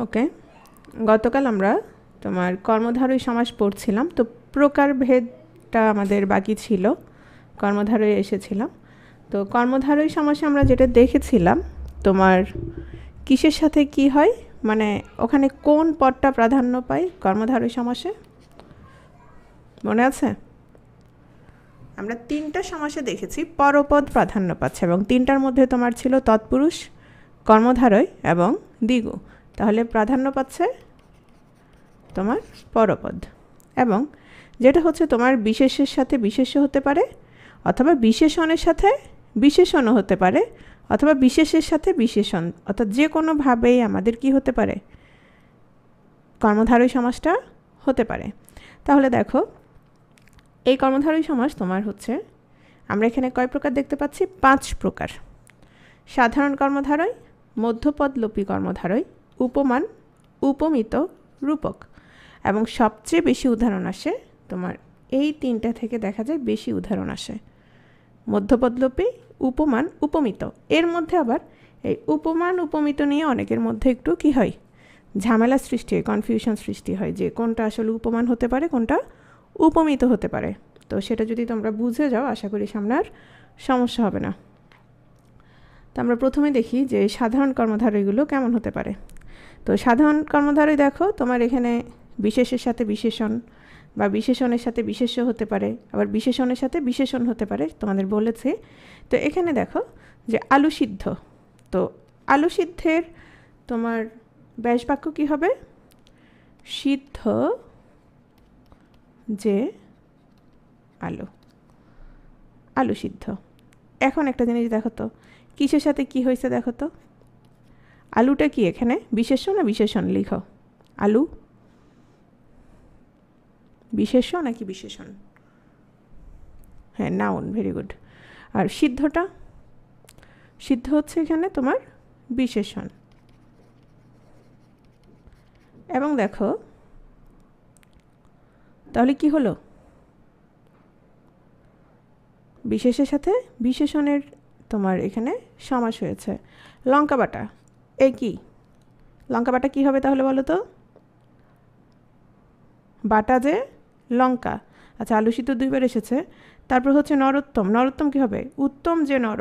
ওকে, গতকাল আমরা তোমার কর্মধারয় সমাস পড়ছিলাম, তো প্রকারভেদটা আমাদের বাকি ছিল, কর্মধারয় এসেছিলাম। তো কর্মধারয় সমাসে আমরা যেটা দেখেছিলাম, তোমার কিসের সাথে কি হয়, মানে ওখানে কোন পদটা প্রাধান্য পায় কর্মধারয় সমাসে, মনে আছে? আমরা 3টা সমাসে দেখেছি পরপদ প্রাধান্য পাচ্ছে, এবং 3টার মধ্যে তোমার ছিল তৎপুরুষ, কর্মধারয় এবং দ্বিগু। তাহলে প্রাধান্য পাচ্ছে তোমার পরপদ। এবং যেটা হচ্ছে তোমার বিশেষের সাথে বিশেষ্য হতে পারে, অথবা বিশেষণের সাথে বিশেষণও হতে পারে, অথবা বিশেষের সাথে বিশেষণ, অর্থাৎ যে কোনোভাবেই আমাদের কি হতে পারে, কর্মধারয় সমাসটা হতে পারে। তাহলে দেখো, এই কর্মধারয় সমাস তোমার হচ্ছে, আমরা এখানে কয় প্রকার দেখতে পাচ্ছি? 5 প্রকার। সাধারণ কর্মধারয়, মধ্যপদলোপী কর্মধারয়, উপমান, উপমিত, রূপক। এবং সবচেয়ে বেশি উদাহরণ আসে তোমার এই 3টা থেকে, দেখা যায় বেশি উদাহরণ আসে মধ্যপদলোপী, উপমান, উপমিত। এর মধ্যে আবার এই উপমান উপমিত নিয়ে অনেকের মধ্যে একটু কি হয়, ঝামেলা সৃষ্টি হয়, কনফিউশন সৃষ্টি হয়, যে কোনটা আসলে উপমান হতে পারে, কোনটা উপমিত হতে পারে। তো সেটা যদি তোমরা বুঝে যাও, আশা করি সামনে আর সমস্যা হবে না। তো আমরা প্রথমে দেখি যে সাধারণ কর্মধারয়গুলো কেমন হতে পারে। তো সাধারণ কর্মধারয় দেখো, তোমার এখানে বিশেষের সাথে বিশেষণ বা বিশেষণের সাথে বিশেষ্য হতে পারে, আবার বিশেষণের সাথে বিশেষণ হতে পারে, তোমাদের বলেছে। তো এখানে দেখো যে আলু সিদ্ধ, তো আলু সিদ্ধের তোমার ব্যাস বাক্য কী হবে? সিদ্ধ যে আলু, আলু সিদ্ধ। এখন একটা জিনিস দেখো তো, কিসের সাথে কি হয়েছে দেখো তো, আলুটা কি এখানে বিশেষ্য না বিশেষণ? লিখো, আলু বিশেষ্য নাকি বিশেষণ? হ্যাঁ, নাউন, ভেরি গুড। আর সিদ্ধটা, সিদ্ধ হচ্ছে এখানে তোমার বিশেষণ। এবং দেখো তাহলে কি হলো, বিশেষের সাথে বিশেষণের তোমার এখানে সমাস হয়েছে। লঙ্কা বাটা, এই কি লঙ্কা বাটা কি হবে তাহলে বলো তো? বাটা যে লঙ্কা। আচ্ছা, আলু সিদ্ধ 2বার এসেছে। তারপর হচ্ছে নরোত্তম, নরোত্তম কি হবে? উত্তম যে নর,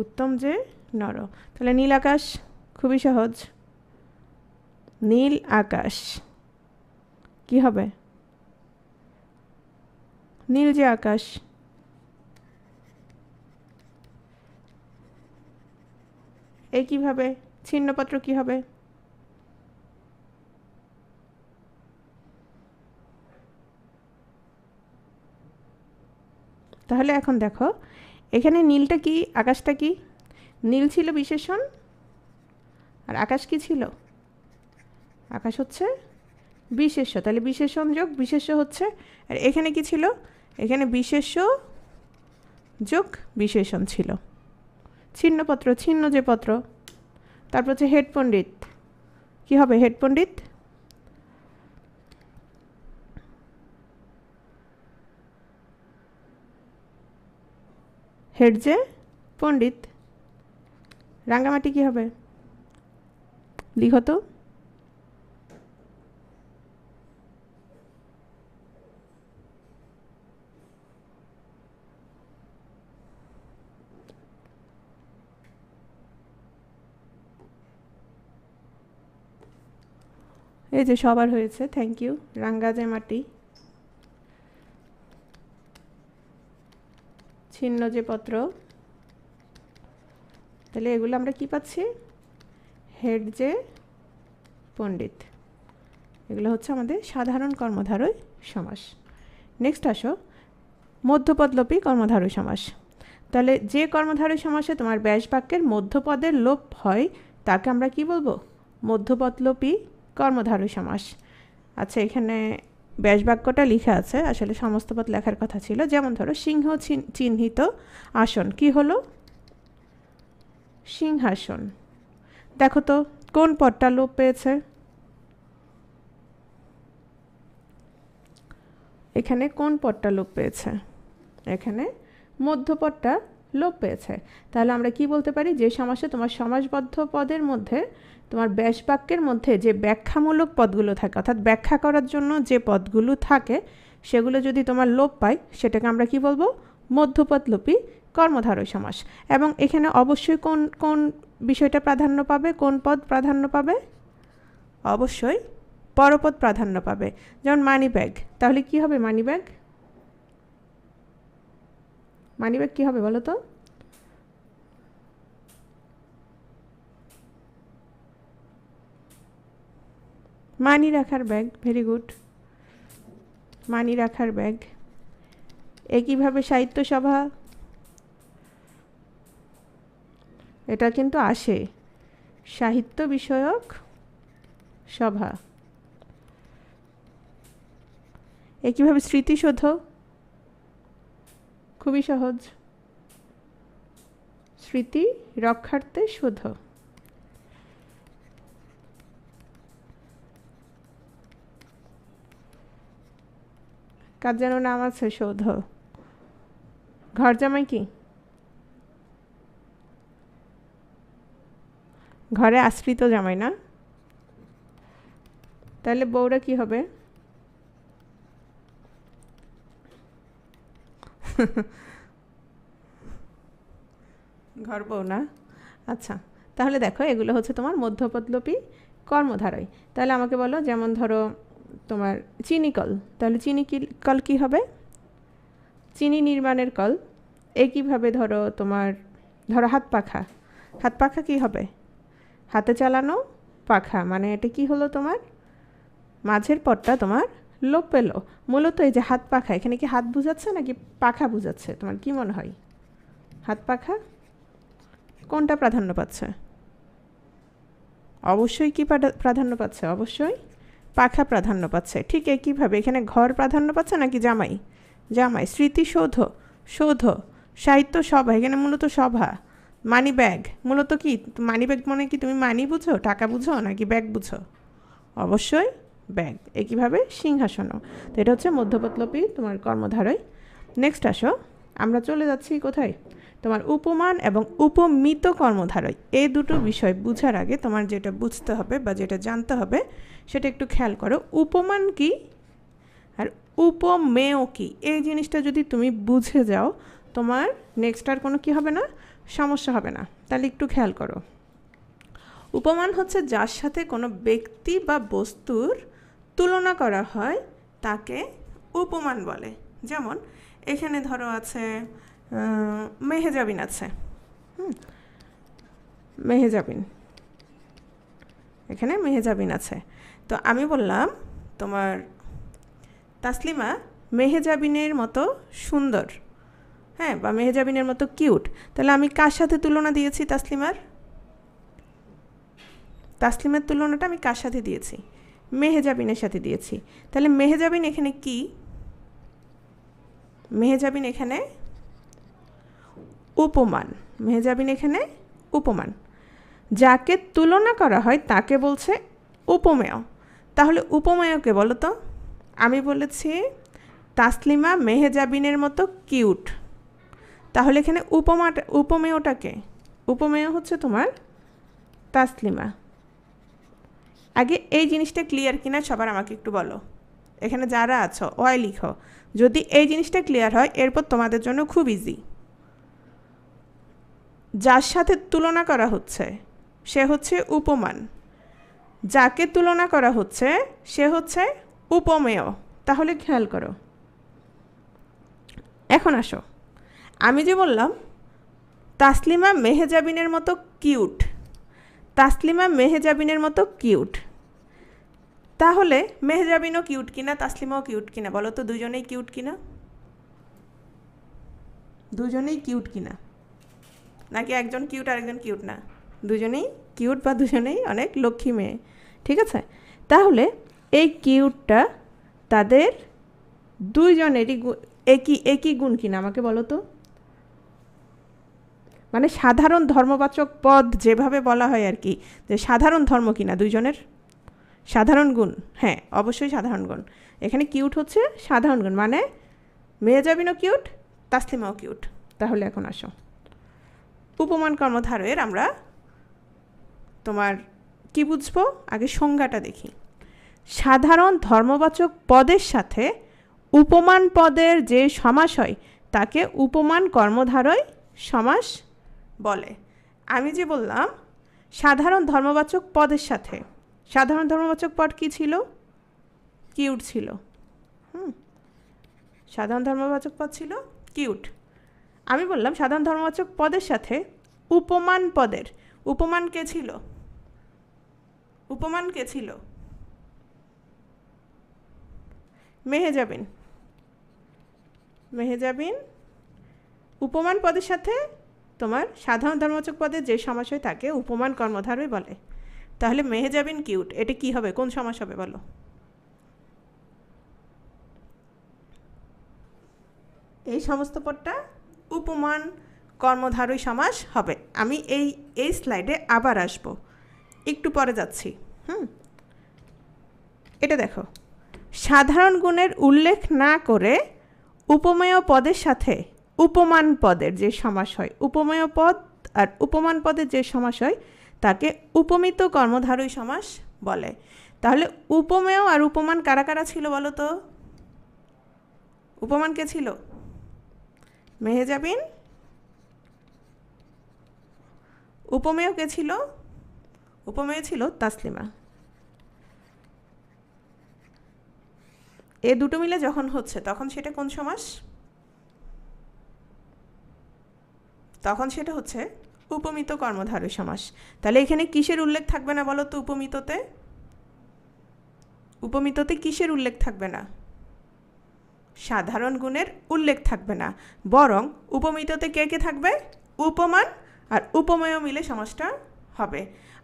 উত্তম যে নর। তাহলে নীল আকাশ, খুবই সহজ, নীল আকাশ কি হবে? নীল যে আকাশ। এই কিভাবে ছিন্নপত্র কি হবে? তাহলে এখন দেখো, এখানে নীলটা কি, আকাশটা কি? নীল ছিল বিশেষণ, আর আকাশ কি ছিল? আকাশ হচ্ছে বিশেষ্য। তাহলে বিশেষণ যোগ বিশেষ্য হচ্ছে, আর এখানে কি ছিল? এখানে বিশেষ্য যোগ বিশেষণ ছিল। ছিন্নপত্র, ছিন্ন যে পত্র। তারপর হচ্ছে হেড পণ্ডিত, কি হবে? হেড পণ্ডিত, হেড যে পণ্ডিত। রাঙ্গামাটি কি হবে? লিখো তো। এই যে সবার হয়েছে, থ্যাংক ইউ। রাঙ্গা যে মাটি, ছিন্ন যে পত্র। তাহলে এগুলো আমরা কি পাচ্ছি? হেড যে পণ্ডিত। এগুলো হচ্ছে আমাদের সাধারণ কর্মধারয় সমাস। নেক্সট আসো মধ্যপদলোপী কর্মধারয় সমাস। তাহলে যে কর্মধারয় সমাসে তোমার ব্যাস বাক্যের মধ্যপদের লোপ হয় তাকে আমরা কি বলবো? মধ্যপদলোপী কর্মধারয় সমাস। আচ্ছা, এখানে ব্যাস বাক্যটা লিখা আছে, আসলে সমস্ত পদ লেখার কথা ছিল। যেমন ধরো, সিংহ চিহ্নিত আসন কি হলো? সিংহাসন। দেখো তো কোন পদটা লোপ পেয়েছে? এখানে কোন পদটা লোপ পেয়েছে? এখানে মধ্যপদটা লোপ পেয়েছে। তাহলে আমরা কি বলতে পারি, যে সমাসে তোমার সমাসবদ্ধ পদের মধ্যে তোমার ব্যাস বাক্যের মধ্যে যে ব্যাখ্যামূলক পদগুলো থাকে, অর্থাৎ ব্যাখ্যা করার জন্য যে পদগুলো থাকে সেগুলো যদি তোমার লোপ পায় সেটাকে আমরা কি বলবো, মধ্যপদলোপী কর্মধারয় সমাস। এবং এখানে অবশ্যই কোন কোন বিষয়টা প্রাধান্য পাবে, কোন পদ প্রাধান্য পাবে, অবশ্যই পরপদ প্রাধান্য পাবে। যেমন মানি ব্যাগ, তাহলে কি হবে মানি ব্যাগ, মানি ব্যাগ কী হবে বলো তো? মানি রাখার ব্যাগ, ভেরি গুড, মানি রাখার ব্যাগ। একইভাবে সাহিত্য সভা, এটা কিন্তু আসে, সাহিত্য বিষয়ক সভা। একইভাবে স্মৃতিসৌধ, খুবই সহজ, স্মৃতি রক্ষার্থে সৌধ। কার যেন নাম আছে, সৌধ। ঘর জামাই কি, ঘরে আশ্রিত জামাই না? তাহলে বউরা কি হবে? ঘর বউ না? আচ্ছা, তাহলে দেখো এগুলো হচ্ছে তোমার মধ্যপদলোপী কর্মধারয়। তাহলে আমাকে বলো, যেমন ধরো তোমার চিনি কল, তাহলে চিনি কল কি হবে, চিনি নির্মাণের কল। একইভাবে ধরো তোমার, ধরো হাত পাখা, হাত পাখা কি হবে, হাতে চালানো পাখা, মানে এটা কি হলো, তোমার মাঝের পদটা তোমার লোপ পেলো। মূলত এই যে হাত পাখা, এখানে কি হাত বুঝাচ্ছে নাকি পাখা বুঝাচ্ছে, তোমার কি মনে হয়? হাত পাখা কোনটা প্রাধান্য পাচ্ছে? অবশ্যই কি প্রাধান্য পাচ্ছে, অবশ্যই পাখা প্রাধান্য পাচ্ছে। ঠিক একইভাবে এখানে ঘর প্রাধান্য পাচ্ছে নাকি জামাই, জামাই। স্মৃতিসৌধ, সৌধ। সাহিত্য সভা, এখানে মূলত সভা। মানি ব্যাগ, মূলত কি মানি ব্যাগ মানে কি তুমি মানি বুঝো, টাকা বুঝো, নাকি ব্যাগ বুঝো? অবশ্যই ব্যাগ। একইভাবে সিংহাসনও। তো এটা হচ্ছে মধ্যপদলোপী তোমার কর্মধারয়। নেক্সট আসো, আমরা চলে যাচ্ছি কোথায়, তোমার উপমান এবং উপমিত কর্মধারয়। এই দুটো বিষয় বুঝার আগে তোমার যেটা বুঝতে হবে বা যেটা জানতে হবে সেটা একটু খেয়াল করো। উপমান কি আর উপমেয় কি, এই জিনিসটা যদি তুমি বুঝে যাও তোমার নেক্সট আর কোনো কি হবে না, সমস্যা হবে না। তাহলে একটু খেয়াল করো। উপমান হচ্ছে যার সাথে কোনো ব্যক্তি বা বস্তুর তুলনা করা হয় তাকে উপমান বলে। যেমন এখানে ধরো আছে মেহেজাবিন আছে, মেহেজাবিন, এখানে মেহেজাবিন আছে। তো আমি বললাম তোমার তাসলিমা মেহেজাবিনের মতো সুন্দর, হ্যাঁ, বা মেহেজাবিনের মতো কিউট। তাহলে আমি কার সাথে তুলনা দিয়েছি, তাসলিমার, তাসলিমার তুলনাটা আমি কার সাথে দিয়েছি, মেহেজাবিনের সাথে দিয়েছি। তাহলে মেহেজাবিন এখানে কি, মেহেজাবিন এখানে উপমান, মেহেজাবিন এখানে উপমান। যাকে তুলনা করা হয় তাকে বলছে উপমেয়। তাহলে উপমেয়কে বলো তো, আমি বলেছি তাসলিমা মেহেজাবিনের মতো কিউট, তাহলে এখানে উপমেয়টাকে, উপমেয় হচ্ছে তোমার তাসলিমা। আগে এই জিনিসটা ক্লিয়ার কিনা সবার আমাকে একটু বলো, এখানে যারা আছো ওয়াই লিখো। যদি এই জিনিসটা ক্লিয়ার হয় এরপর তোমাদের জন্য খুব ইজি। যার সাথে তুলনা করা হচ্ছে সে হচ্ছে উপমান, যাকে তুলনা করা হচ্ছে সে হচ্ছে উপমেয়। তাহলে খেয়াল করো। এখন আসো, আমি যে বললাম তাসলিমা মেহেজাবিনের মতো কিউট, তাসলিমা মেহেজাবিনের মতো কিউট, তাহলে মেহেজাবিনও কিউট কিনা তাসলিমাও কিউট কিনা বলো তো, দুজনেই কিউট কিনা, দুজনেই কিউট কিনা, নাকি একজন কিউট আর একজন কিউট না? দুজনেই কিউট বা দুজনেই অনেক লক্ষ্মী মেয়ে, ঠিক আছে। তাহলে এই কিউটটা তাদের দুইজনেরই একই গুণ কিনা আমাকে বলো তো। মানে সাধারণ ধর্মবাচক পদ যেভাবে বলা হয় আর কি, যে সাধারণ ধর্ম কিনা দুইজনের, সাধারণ গুণ, হ্যাঁ অবশ্যই সাধারণ গুণ। এখানে কিউট হচ্ছে সাধারণ গুণ, মানে মেহেজাবিনও কিউট তাসলিমাও কিউট। তাহলে এখন আসো, উপমান কর্মধারয়ের আমরা তোমার কি বুঝবো, আগে সংজ্ঞাটা দেখি। সাধারণ ধর্মবাচক পদের সাথে উপমান পদের যে সমাস হয় তাকে উপমান কর্মধারয় সমাস বলে। আমি যে বললাম সাধারণ ধর্মবাচক পদের সাথে, সাধারণ ধর্মবাচক পদ কি ছিল? কিউট ছিল। সাধারণ ধর্মবাচক পদ ছিল কিউট। আমি বললাম সাধারণ ধর্মবাচক পদের সাথে উপমান পদের, উপমান কে ছিল? উপমান কে ছিল? মেহেজাবিন। মেহেজাবিন উপমান পদের সাথে তোমার সাধারণ ধর্মবাচক পদের যে সমাস হয় তাকে উপমান কর্মধারয় বলে। তাহলে মেহেজাবিন কিউট, এটা কি হবে, কোন সমাস হবে বলো? এই সমস্ত পদটা উপমান কর্মধারয় সমাস হবে। আমি এই স্লাইডে আবার আসব, একটু পরে যাচ্ছি। এটা দেখো, সাধারণ গুণের উল্লেখ না করে উপমেয় পদের সাথে উপমান পদের যে সমাস হয়, উপমেয় পদ আর উপমান পদের যে সমাস হয় তাকে উপমিত কর্মধারয় সমাস বলে। তাহলে উপমেয় আর উপমান কারা কারা ছিল বলো তো? উপমান কে ছিল? মেহেজাবিন। উপমেয় কে ছিল? উপমেয় ছিল তাসলিমা। এ দুটো মিলে যখন হচ্ছে তখন সেটা কোন সমাস? তখন সেটা হচ্ছে উপমিত কর্মধারয় সমাস। তাহলে এখানে কিসের উল্লেখ থাকবে না বলো তো? উপমিততে, উপমিততে কিসের উল্লেখ থাকবে না? সাধারণ গুণের উল্লেখ থাকবে না, বরং উপমিততে কে কে থাকবে? উপমান আর উপমেয় মিলে সমাসটা হবে।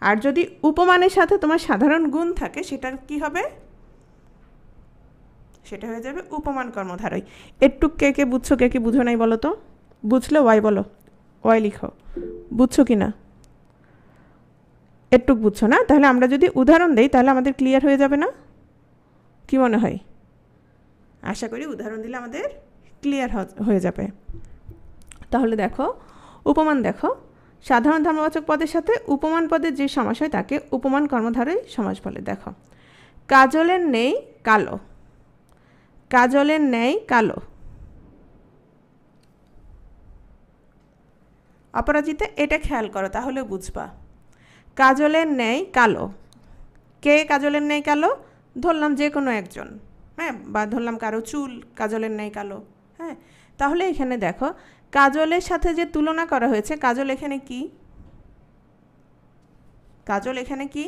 আর যদি উপমানের সাথে তোমার সাধারণ গুণ থাকে সেটা কি হবে? সেটা হয়ে যাবে উপমান কর্মধারয়। একটু কে কে বুঝছো, কে কে বুঝো নাই বলো তো? বুঝলে ওয়াই বলো, ওয়াই লিখো। বুঝছো কি না? একটু বুঝছো না? তাহলে আমরা যদি উদাহরণ দেই তাহলে আমাদের ক্লিয়ার হয়ে যাবে না? কি মনে হয়? আশা করি উদাহরণ দিলে আমাদের ক্লিয়ার হয়ে যাবে। তাহলে দেখো, উপমান দেখো, সাধারণ ধর্মবাচক পদের সাথে উপমান পদের যে সমাস হয় তাকে উপমান কর্মধারয় সমাস বলে। দেখো, কাজলের নেই কালো, কাজলের নেই কালো। অপরাজিতা এটা খেয়াল করো তাহলে বুঝবা। কাজলের নেই কালো, কে কাজলের নেই কালো? ধরলাম যে কোনো একজন, হ্যাঁ, বা ধরলাম কারো চুল কাজলের নেই কালো। হ্যাঁ, তাহলে এখানে দেখো কাজলের সাথে যে তুলনা করা হয়েছে, কাজল এখানে কি? কাজল এখানে কি?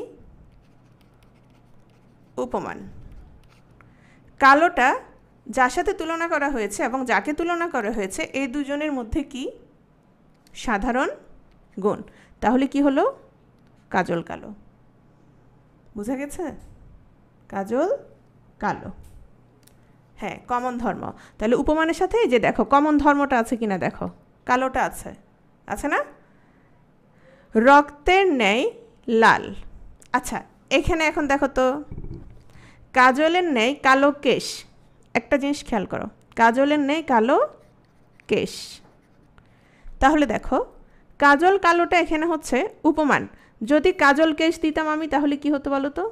উপমান। কালোটা যার সাথে তুলনা করা হয়েছে এবং যাকে তুলনা করা হয়েছে এই দুজনের মধ্যে কি? সাধারণ গুণ। তাহলে কি হলো? কাজল কালো। বুঝা গেছে? কাজল কালো। হ্যাঁ, কমন ধর্ম। তাহলে উপমানের সাথে এই যে দেখো কমন ধর্মটা আছে কিনা দেখো, কালোটা আছে, আছে না? রক্তের ন্যায় লাল। আচ্ছা, এখানে এখন দেখো তো, কাজলের ন্যায় কালো কেশ। একটা জিনিস খেয়াল করো, কাজলের ন্যায় কালো কেশ। তাহলে দেখো কাজল কালোটা এখানে হচ্ছে উপমান। যদি কাজল কেশ দিতাম আমি তাহলে কি হতো বলো তো?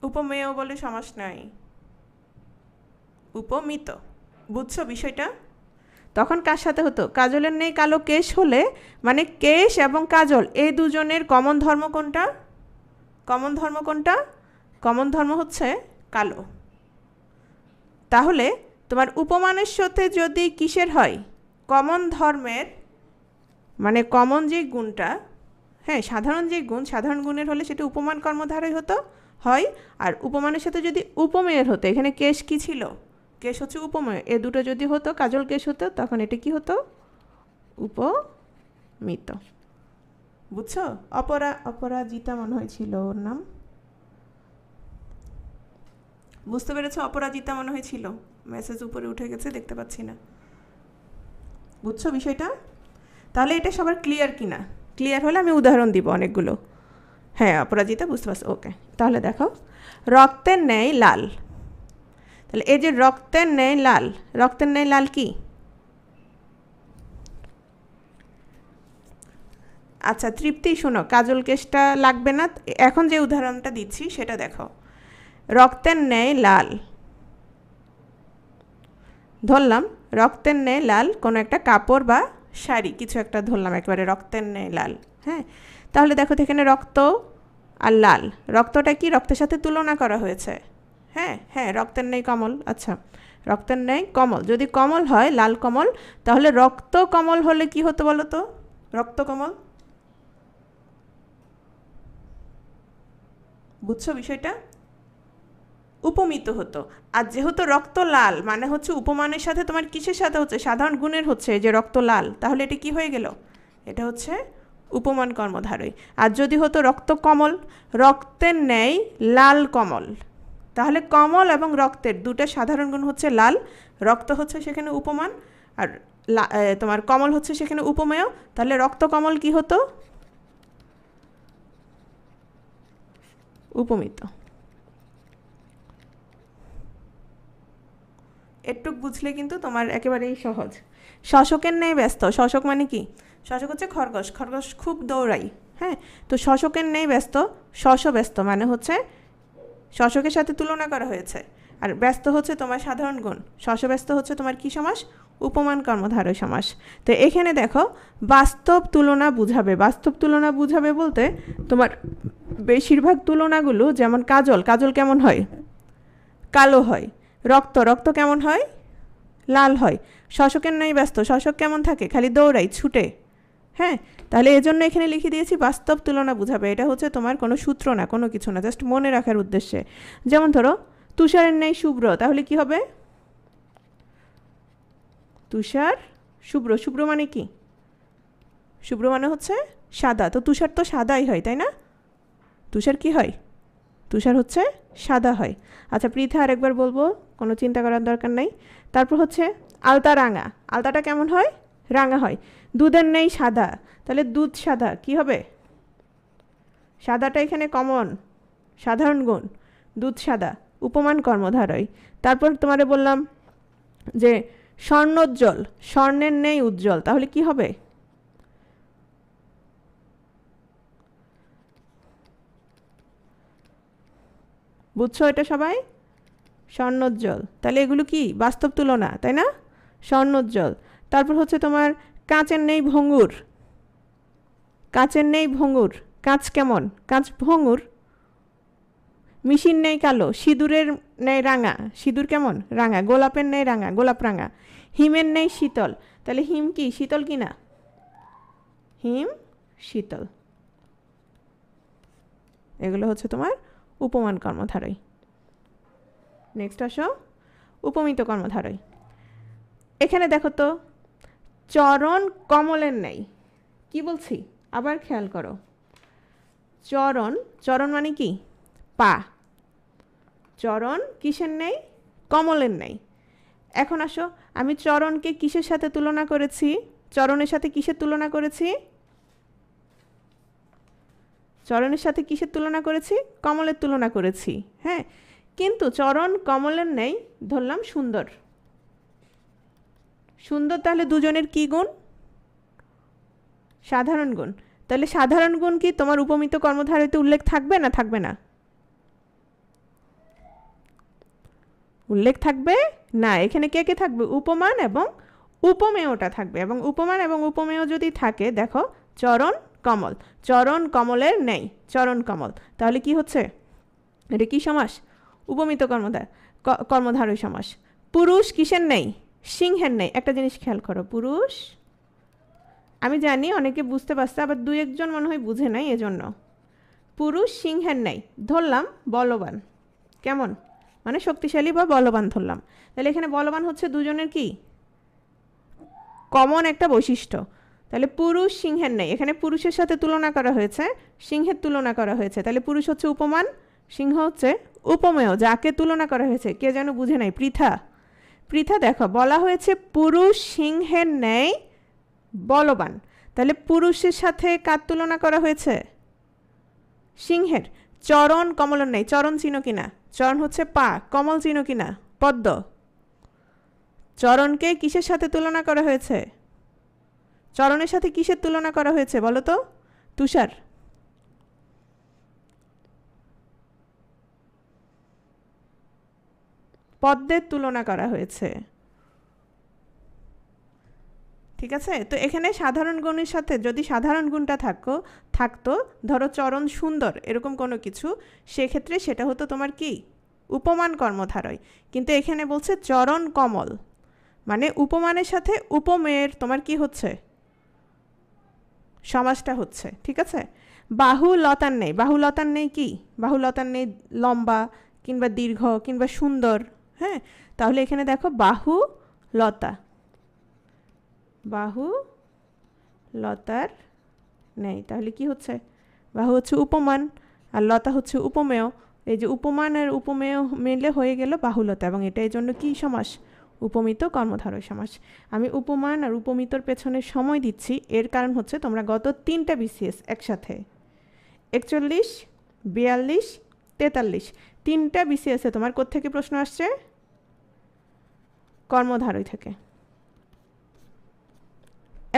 উপমেয় বলে সমাস নাই, উপমিত। বুঝছো বিষয়টা? তখন কার সাথে হতো? কাজলের নেই কালো কেশ হলে মানে কেশ এবং কাজল এই দুজনের কমন ধর্ম কোনটা? কমন ধর্ম কোনটা? কমন ধর্ম হচ্ছে কালো। তাহলে তোমার উপমানের সাথে যদি কিসের হয়? কমন ধর্মের, মানে কমন যে গুণটা, হ্যাঁ, সাধারণ যে গুণ, সাধারণ গুণের হলে সেটা উপমান কর্মধারয় হতো হয়। আর উপমানের সাথে যদি উপমেয়ের হতো, এখানে কেশ কি ছিল? কেশ হচ্ছে উপমেয়। এ দুটো যদি হতো, কাজল কেশ হতো, তখন এটা কি হতো? উপমিত। বুঝছো? অপরাজিতা মনে হয়েছিল ওর নাম, বুঝতে পেরেছো? অপরাজিতা মনে হয়েছিল, মেসেজ উপরে উঠে গেছে দেখতে পাচ্ছি না। বুঝছো বিষয়টা? তাহলে এটা সবার ক্লিয়ার কিনা? ক্লিয়ার হলে আমি উদাহরণ দিব অনেকগুলো। হ্যাঁ, অপরাজিতা বুঝতে পারছো, ওকে। তাহলে দেখো, রক্তের ন্যায় লাল। তাহলে এই যে রক্তের ন্যায় লাল, রক্তের ন্যায় লাল কি? আচ্ছা তৃপ্তি শোনো, কাজল কেশটা লাগবে না, এখন যে উদাহরণটা দিচ্ছি সেটা দেখো। রক্তের ন্যায় লাল, ধরলাম রক্তের ন্যায় লাল কোনো একটা কাপড় বা শাড়ি কিছু একটা ধরলাম একবারে রক্তের ন্যায় লাল। হ্যাঁ, তাহলে দেখো তো এখানে রক্ত আর লাল, রক্তটা কি রক্তের সাথে তুলনা করা হয়েছে। হ্যাঁ হ্যাঁ, রক্তের ন্যায় কমল। আচ্ছা রক্তের ন্যায় কমল, যদি কমল হয় লাল কমল, তাহলে রক্ত কমল হলে কি হতো বলো তো? রক্ত কমল, বুঝছো বিষয়টা? উপমিত হতো। আর যেহেতু রক্ত লাল মানে হচ্ছে উপমানের সাথে তোমার কিসের সাথে হচ্ছে? সাধারণ গুণের হচ্ছে, যে রক্ত লাল, তাহলে এটা কি হয়ে গেল? এটা হচ্ছে উপমান কর্মধারয়। আর যদি হতো রক্ত কমল, রক্তের ন্যায় লাল কমল, তাহলে কমল এবং রক্তের দুটো সাধারণ গুণ হচ্ছে লাল, রক্ত হচ্ছে সেখানে উপমান, আর তোমার কমল হচ্ছে সেখানে উপমেয়, তাহলে রক্ত কমল কি হতো? উপমিত। একটু বুঝলে কিন্তু তোমার একেবারেই সহজ। শশকের ন্যায় ব্যস্ত, শশক মানে কি? শশক হচ্ছে খরগোশ, খরগোশ খুব দৌড়াই। হ্যাঁ, তো শশকের ন্যায় ব্যস্ত, শশ ব্যস্ত মানে হচ্ছে শশকের সাথে তুলনা করা হয়েছে, আর ব্যস্ত হচ্ছে তোমার সাধারণ গুণ, শশ ব্যস্ত হচ্ছে তোমার কি সমাস? উপমান কর্মধারয় সমাস। তো এখানে দেখো বাস্তব তুলনা বুঝাবে, বাস্তব তুলনা বুঝাবে বলতে তোমার বেশিরভাগ তুলনাগুলো, যেমন কাজল, কাজল কেমন হয়? কালো হয়। রক্ত, রক্ত কেমন হয়? লাল হয়। শশকের ন্যায় ব্যস্ত, শশক কেমন থাকে? খালি দৌড়াই, ছুটে। হ্যাঁ, তাহলে এজন্য এখানে লিখে দিয়েছি বাস্তব তুলনা বুঝাবে। এটা হচ্ছে তোমার কোনো সূত্র না, কোনো কিছু না, জাস্ট মনে রাখার উদ্দেশ্যে। যেমন ধরো তুষারের ন্যায় শুভ্র, তাহলে কি হবে? তুষার শুভ্র, শুভ্র মানে কি? শুভ্র মানে হচ্ছে সাদা, তো তুষার তো সাদাই হয় তাই না? তুষার কি হয়? তুষার হচ্ছে সাদা হয়। আচ্ছা পৃথা আরেকবার বলবো, কোনো চিন্তা করার দরকার নাই। তারপর হচ্ছে আলতা রাঙা, আলতাটা কেমন হয়? রাঙা হয়। দুধের নেই সাদা, তাহলে দুধ সাদা কি হবে? সাদাটা এখানে কমন, সাধারণ গুণ, দুধ সাদা, উপমান কর্মধারয়। তারপর তোমারে বললাম যে স্বর্ণোজ্জ্বল, স্বর্ণের নেই উজ্জ্বল, তাহলে কি হবে? বুঝছো এটা সবাই? স্বর্ণোজ্জ্বল, তাহলে এগুলো কি বাস্তব তুলনা তাই না? স্বর্ণোজ্জ্বল। তারপর হচ্ছে তোমার কাঁচের নেই ভঙ্গুর, কাঁচের নেই ভঙ্গুর, কাঁচ কেমন? কাঁচ ভঙ্গুর। মিশির নেই কালো, সিঁদুরের নেই রাঙা, সিঁদুর কেমন? রাঙা। গোলাপের নেই রাঙা, গোলাপ রাঙা। হিমের নেই শীতল, তাহলে হিম কি? শীতল কি না? হিম শীতল। এগুলো হচ্ছে তোমার উপমান কর্মধারয়। নেক্সট আসো উপমিত কর্মধারয়। এখানে দেখো তো চরণ কমলের নেই, কি বলছি আবার খেয়াল করো। চরণ, চরণ মানে কি? পা। চরণ কিসের নেই? কমলের নেই। এখন আসো, আমি চরণকে কিসের সাথে তুলনা করেছি? চরণের সাথে কিসের তুলনা করেছি? চরণের সাথে কিসের তুলনা করেছি? কমলের তুলনা করেছি। হ্যাঁ, কিন্তু চরণ কমলের নেই, ধরলাম সুন্দর। সুন্দর তাহলে দুজনের কি গুণ? সাধারণ গুণ। তাহলে সাধারণ গুণ কি তোমার উপমিত কর্মধারয়তে উল্লেখ থাকবে না থাকবে না? উল্লেখ থাকবে না। এখানে কে কে থাকবে? উপমান এবং উপমেয়টা থাকবে, এবং উপমান এবং উপমেয় যদি থাকে দেখো চরণ কমল, চরণ কমলের নেই, চরণ কমল, তাহলে কি হচ্ছে? এটা কি সমাস? উপমিত কর্মধারয় সমাস। পুরুষ কিসের নেই? সিংহের নেই। একটা জিনিস খেয়াল করো, পুরুষ, আমি জানি অনেকে বুঝতে পারছে, আবার দুই একজন মনে হয় বুঝে নাই, এজন্য পুরুষ সিংহের নেই ধরলাম বলবান, কেমন মানে শক্তিশালী বা বলবান ধরলাম। তাহলে এখানে বলবান হচ্ছে দুজনের কি? কমন একটা বৈশিষ্ট্য। তাহলে পুরুষ সিংহের নেই, এখানে পুরুষের সাথে তুলনা করা হয়েছে, সিংহের তুলনা করা হয়েছে, তাহলে পুরুষ হচ্ছে উপমান, সিংহ হচ্ছে উপমেয়। যাকে তুলনা করা হয়েছে কে যেন বুঝে নাই? পৃথা, পৃথা দেখো বলা হয়েছে পুরুষ সিংহের নেই বলবান, তাহলে পুরুষের সাথে কার তুলনা করা হয়েছে? সিংহের। চরণ কমলের নেই, চরণ চিনো কিনা? চরণ হচ্ছে পা, কমল চিনো কিনা? প, পদ্ম। চরণকে কিসের সাথে তুলনা করা হয়েছে? চরণের সাথে কিসের তুলনা করা হয়েছে বলো তো? তুষার। পদ্মের তুলনা করা হয়েছে। ঠিক আছে, তো এখানে সাধারণ গুণের সাথে যদি সাধারণ গুণটা থাকতো, ধরো চরণ সুন্দর এরকম কোনো কিছু, সেক্ষেত্রে সেটা হতো তোমার কি? উপমান কর্মধারয়। কিন্তু এখানে বলছে চরণ কমল, মানে উপমানের সাথে উপমেয়ের তোমার কি হচ্ছে? সমাসটা হচ্ছে। ঠিক আছে, বাহু লতার নেই। বাহু লতার নেই কি? বাহু লতার নেই লম্বা কিংবা দীর্ঘ কিংবা সুন্দর। হ্যাঁ, তাহলে এখানে দেখো বাহু লতা, বাহু লতার নেই, তাহলে কি হচ্ছে? বাহু হচ্ছে উপমান আর লতা হচ্ছে উপমেয়। এই যে উপমান আর উপমেয় মিলে হয়ে গেল বাহুলতা, এবং এটা এই জন্য কি সমাস? উপমিত কর্মধারয় সমাস। আমি উপমান আর উপমিতর পেছনে সময় দিচ্ছি, এর কারণ হচ্ছে তোমরা গত 3টা বিসিএস একসাথে 41, 42, 43 3টা বিসিএসে তোমার কোত্থেকে প্রশ্ন আসছে? কর্মধারয় থেকে।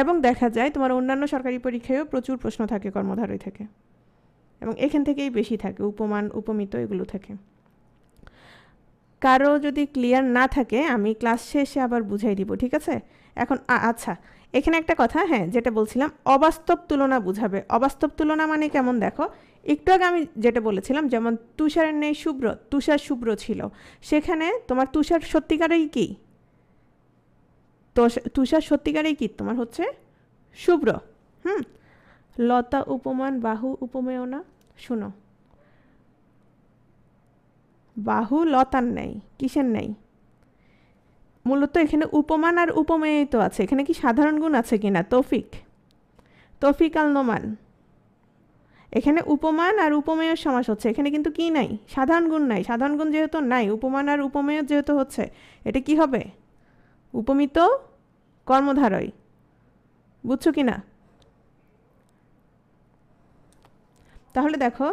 এবং দেখা যায় তোমার অন্যান্য সরকারি পরীক্ষায়ও প্রচুর প্রশ্ন থাকে কর্মধারয় থেকে, এবং এখান থেকেই বেশি থাকে, উপমান উপমিত এগুলো থেকে। কারো যদি ক্লিয়ার না থাকে আমি ক্লাস শেষে আবার বুঝাই দিব, ঠিক আছে? এখন আচ্ছা, এখানে একটা কথা, হ্যাঁ, যেটা বলছিলাম অবাস্তব তুলনা বুঝাবে। অবাস্তব তুলনা মানে কেমন দেখো, একটু আগে আমি যেটা বলেছিলাম, যেমন তুষারের নেই শুভ্র, তুষার শুভ্র ছিল, সেখানে তোমার তুষার সত্যিকারেই কি? তো তুষার সত্যিকারেই কি তোমার হচ্ছে শুভ্র। লতা উপমান, বাহু উপমেয় না? শুনো, বাহু লতার নেই, কিসের নেই? মূলত এখানে উপমান আর উপমেয় তো আছে, এখানে কি সাধারণ গুণ আছে কিনা? তৌফিক, তৌফিক আল নোমান। এখানে উপমান আর উপমেয় সমাস হচ্ছে, এখানে কিন্তু কি নাই? সাধারণ গুণ নাই। সাধারণ গুণ যেহেতু নাই, উপমান আর উপমেয় যেহেতু হচ্ছে, এটা কি হবে? উপমিত কর্মধারয়। বুঝছো কি না? তাহলে দেখো,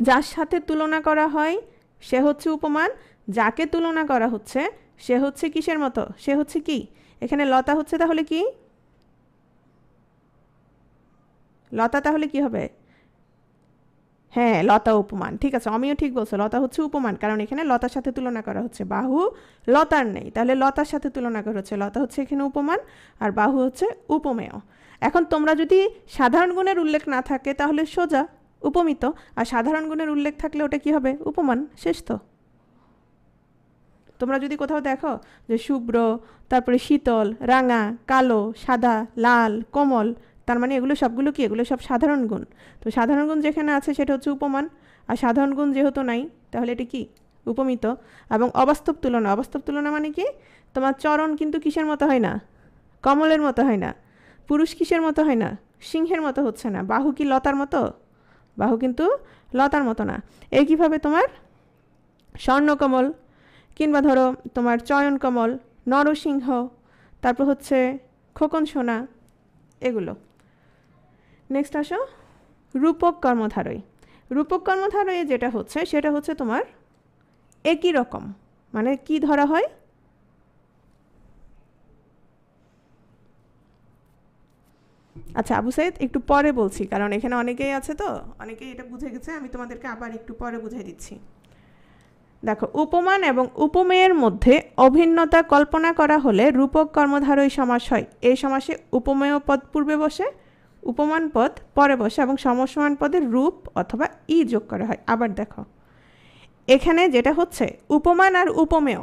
যার সাথে তুলনা করা হয় সে হচ্ছে উপমান, যাকে তুলনা করা হচ্ছে সে হচ্ছে কিসের মতো? সে হচ্ছে কি? এখানে লতা হচ্ছে তাহলে কি? লতা তাহলে কি হবে? হ্যাঁ, লতা উপমান। ঠিক আছে, আমিও ঠিক বলছো, লতা হচ্ছে উপমান, কারণ এখানে লতার সাথে তুলনা করা হচ্ছে। বাহু লতার নেই, তাহলে লতার সাথে তুলনা করা হচ্ছে, লতা হচ্ছে এখানে উপমান আর বাহু হচ্ছে উপমেয়। এখন তোমরা যদি সাধারণ গুণের উল্লেখ না থাকে তাহলে সোজা উপমিত, আর সাধারণ গুণের উল্লেখ থাকলে ওটা কি হবে? উপমান। শেষ তো। তোমরা যদি কোথাও দেখো যে শুভ্র, তারপরে শীতল, রাঙা, কালো, সাদা, লাল, কোমল, তার মানে এগুলো সবগুলো কি? এগুলো সব সাধারণ গুণ। তো সাধারণ গুণ যেখানে আছে সেটা হচ্ছে উপমান, আর সাধারণ গুণ যেহেতু নাই তাহলে এটা কি? উপমিত। এবং অবাস্তব তুলনা, অবাস্তব তুলনা মানে কি? তোমার চরণ কিন্তু কিসের মতো হয় না? কমলের মতো হয় না। পুরুষ কিসের মতো হয় না? সিংহের মতো হচ্ছে না। বাহু কি লতার মতো? বাহু কিন্তু লতার মতো না। এই কিভাবে তোমার স্বর্ণকমল, কিংবা ধরো তোমার চয়ন কমল, নরসিংহ, তারপর হচ্ছে খোকন সোনা, এগুলো। নেক্সট আসো রূপক কর্মধারয়। রূপক কর্মধারয়ে যেটা হচ্ছে সেটা হচ্ছে তোমার একই রকম, মানে কি ধরা হয়? আচ্ছা আবু সাইদ, একটু পরে বলছি, কারণ এখানে অনেকেই আছে তো, অনেকেই এটা বুঝে গেছে, আমি তোমাদেরকে আবার একটু পরে বুঝিয়ে দিচ্ছি। দেখো, উপমান এবং উপমেয়ের মধ্যে অভিন্নতা কল্পনা করা হলে রূপক কর্মধারয় সমাস হয়। এই সমাসে উপমেয় পদ পূর্বে বসে, উপমান পদ পরে বসে, এবং সমসমান পদের রূপ অথবা ই যোগ করা হয়। আবার দেখো, এখানে যেটা হচ্ছে উপমান আর উপমেয়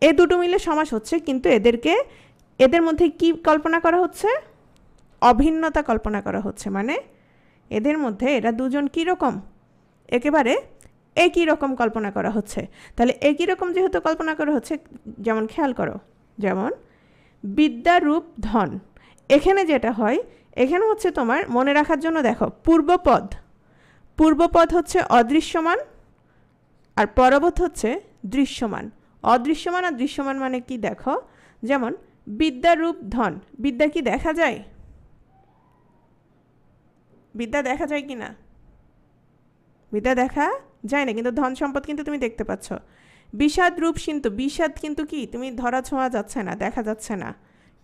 এ দুটো মিলে সমাস হচ্ছে, কিন্তু এদের মধ্যে কি কল্পনা করা হচ্ছে? অভিন্নতা কল্পনা করা হচ্ছে, মানে এদের মধ্যে এরা দুজন কীরকম? একেবারে একই রকম কল্পনা করা হচ্ছে। তাহলে একই রকম যেহেতু কল্পনা করা হচ্ছে, যেমন খেয়াল করো, যেমন বিদ্যারূপ ধন, এখানে যেটা হয়, এখানে হচ্ছে তোমার মনে রাখার জন্য দেখো, পূর্বপদ, পূর্বপদ হচ্ছে অদৃশ্যমান আর পরবর্তী হচ্ছে দৃশ্যমান। অদৃশ্যমান আর দৃশ্যমান মানে কি দেখো, যেমন বিদ্যারূপ ধন, বিদ্যা কি দেখা যায়? বিদ্যা দেখা যায় কি না? বিদ্যা দেখা যায় না, কিন্তু ধন সম্পদ কিন্তু তুমি দেখতে পাচ্ছ। বিষাদ রূপ সিন্ধু, বিষাদ কিন্তু কি তুমি ধরা ছোঁয়া যাচ্ছে না, দেখা যাচ্ছে না,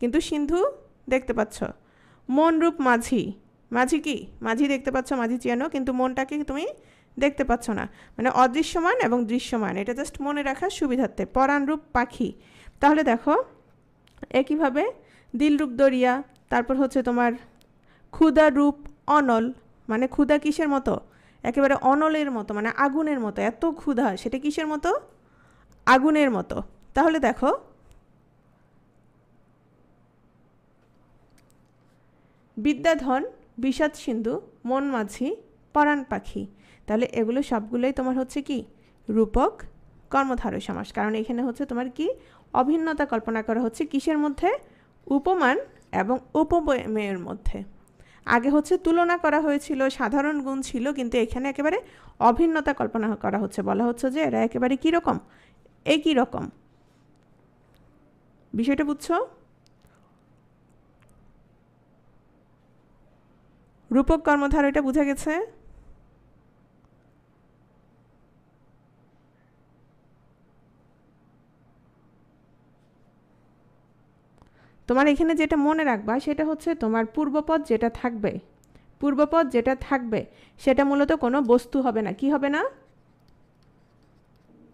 কিন্তু সিন্ধু দেখতে পাচ্ছ। মন রূপ মাঝি, মাঝি কি মাঝি দেখতে পাচ্ছ, মাঝি চেনো, কিন্তু মনটাকে তুমি দেখতে পাচ্ছ না, মানে অদৃশ্যমান এবং দৃশ্যমান, এটা জাস্ট মনে রাখার সুবিধার্থে। পরাণ রূপ পাখি, তাহলে দেখো একইভাবে দিল রূপ দরিয়া, তারপর হচ্ছে তোমার ক্ষুধা রূপ অনল, মানে ক্ষুধা কিসের মতো, একেবারে অনলের মতো, মানে আগুনের মতো, এত ক্ষুধা, সেটা কিসের মতো, আগুনের মতো। তাহলে দেখো বিদ্যাধন, বিষাদ সিন্ধু, মন মাঝি, পরাণ পাখি, তাহলে এগুলো সবগুলোই তোমার হচ্ছে কি রূপক কর্মধারয় সমাস, কারণ এখানে হচ্ছে তোমার কি অভিন্নতা কল্পনা করা হচ্ছে কিসের মধ্যে, উপমান এবং উপমেয়ের মধ্যে। আগে হচ্ছে তুলনা করা হয়েছিল, সাধারণ গুণ ছিল, কিন্তু এখানে একেবারে অভিন্নতা কল্পনা করা হচ্ছে, বলা হচ্ছে যে এরা একেবারে কীরকম, একই রকম। বিষয়টা বুঝছো? রূপক কর্মধারয়টা বুঝা গেছে? তোমার এখানে যেটা মনে রাখবা সেটা হচ্ছে তোমার পূর্বপদ যেটা থাকবে, পূর্বপদ যেটা থাকবে সেটা মূলত কোনো বস্তু হবে না। কি হবে না?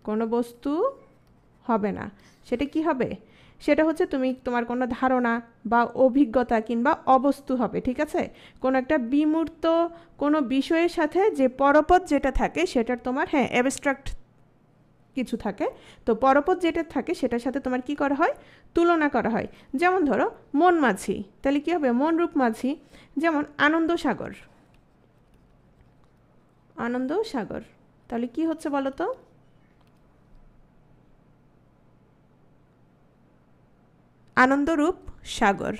কোনো বস্তু হবে না। সেটা কি হবে? সেটা হচ্ছে তুমি তোমার কোনো ধারণা বা অভিজ্ঞতা কিংবা অবস্তু হবে, ঠিক আছে? কোনো একটা বিমূর্ত কোনো বিষয়ের সাথে যে পরপদ যেটা থাকে সেটার তোমার হ্যাঁ অ্যাবস্ট্রাক্ট কিছু থাকে, তো পরপদ যেটা থাকে সেটার সাথে তোমার কি করা হয়, তুলনা করা হয়। যেমন ধরো মন মাঝি, তাহলে কি হবে, মন রূপ মাঝি। যেমন আনন্দ সাগর, আনন্দ সাগর, তাহলে কি হচ্ছে বলো তো, আনন্দরূপ সাগর।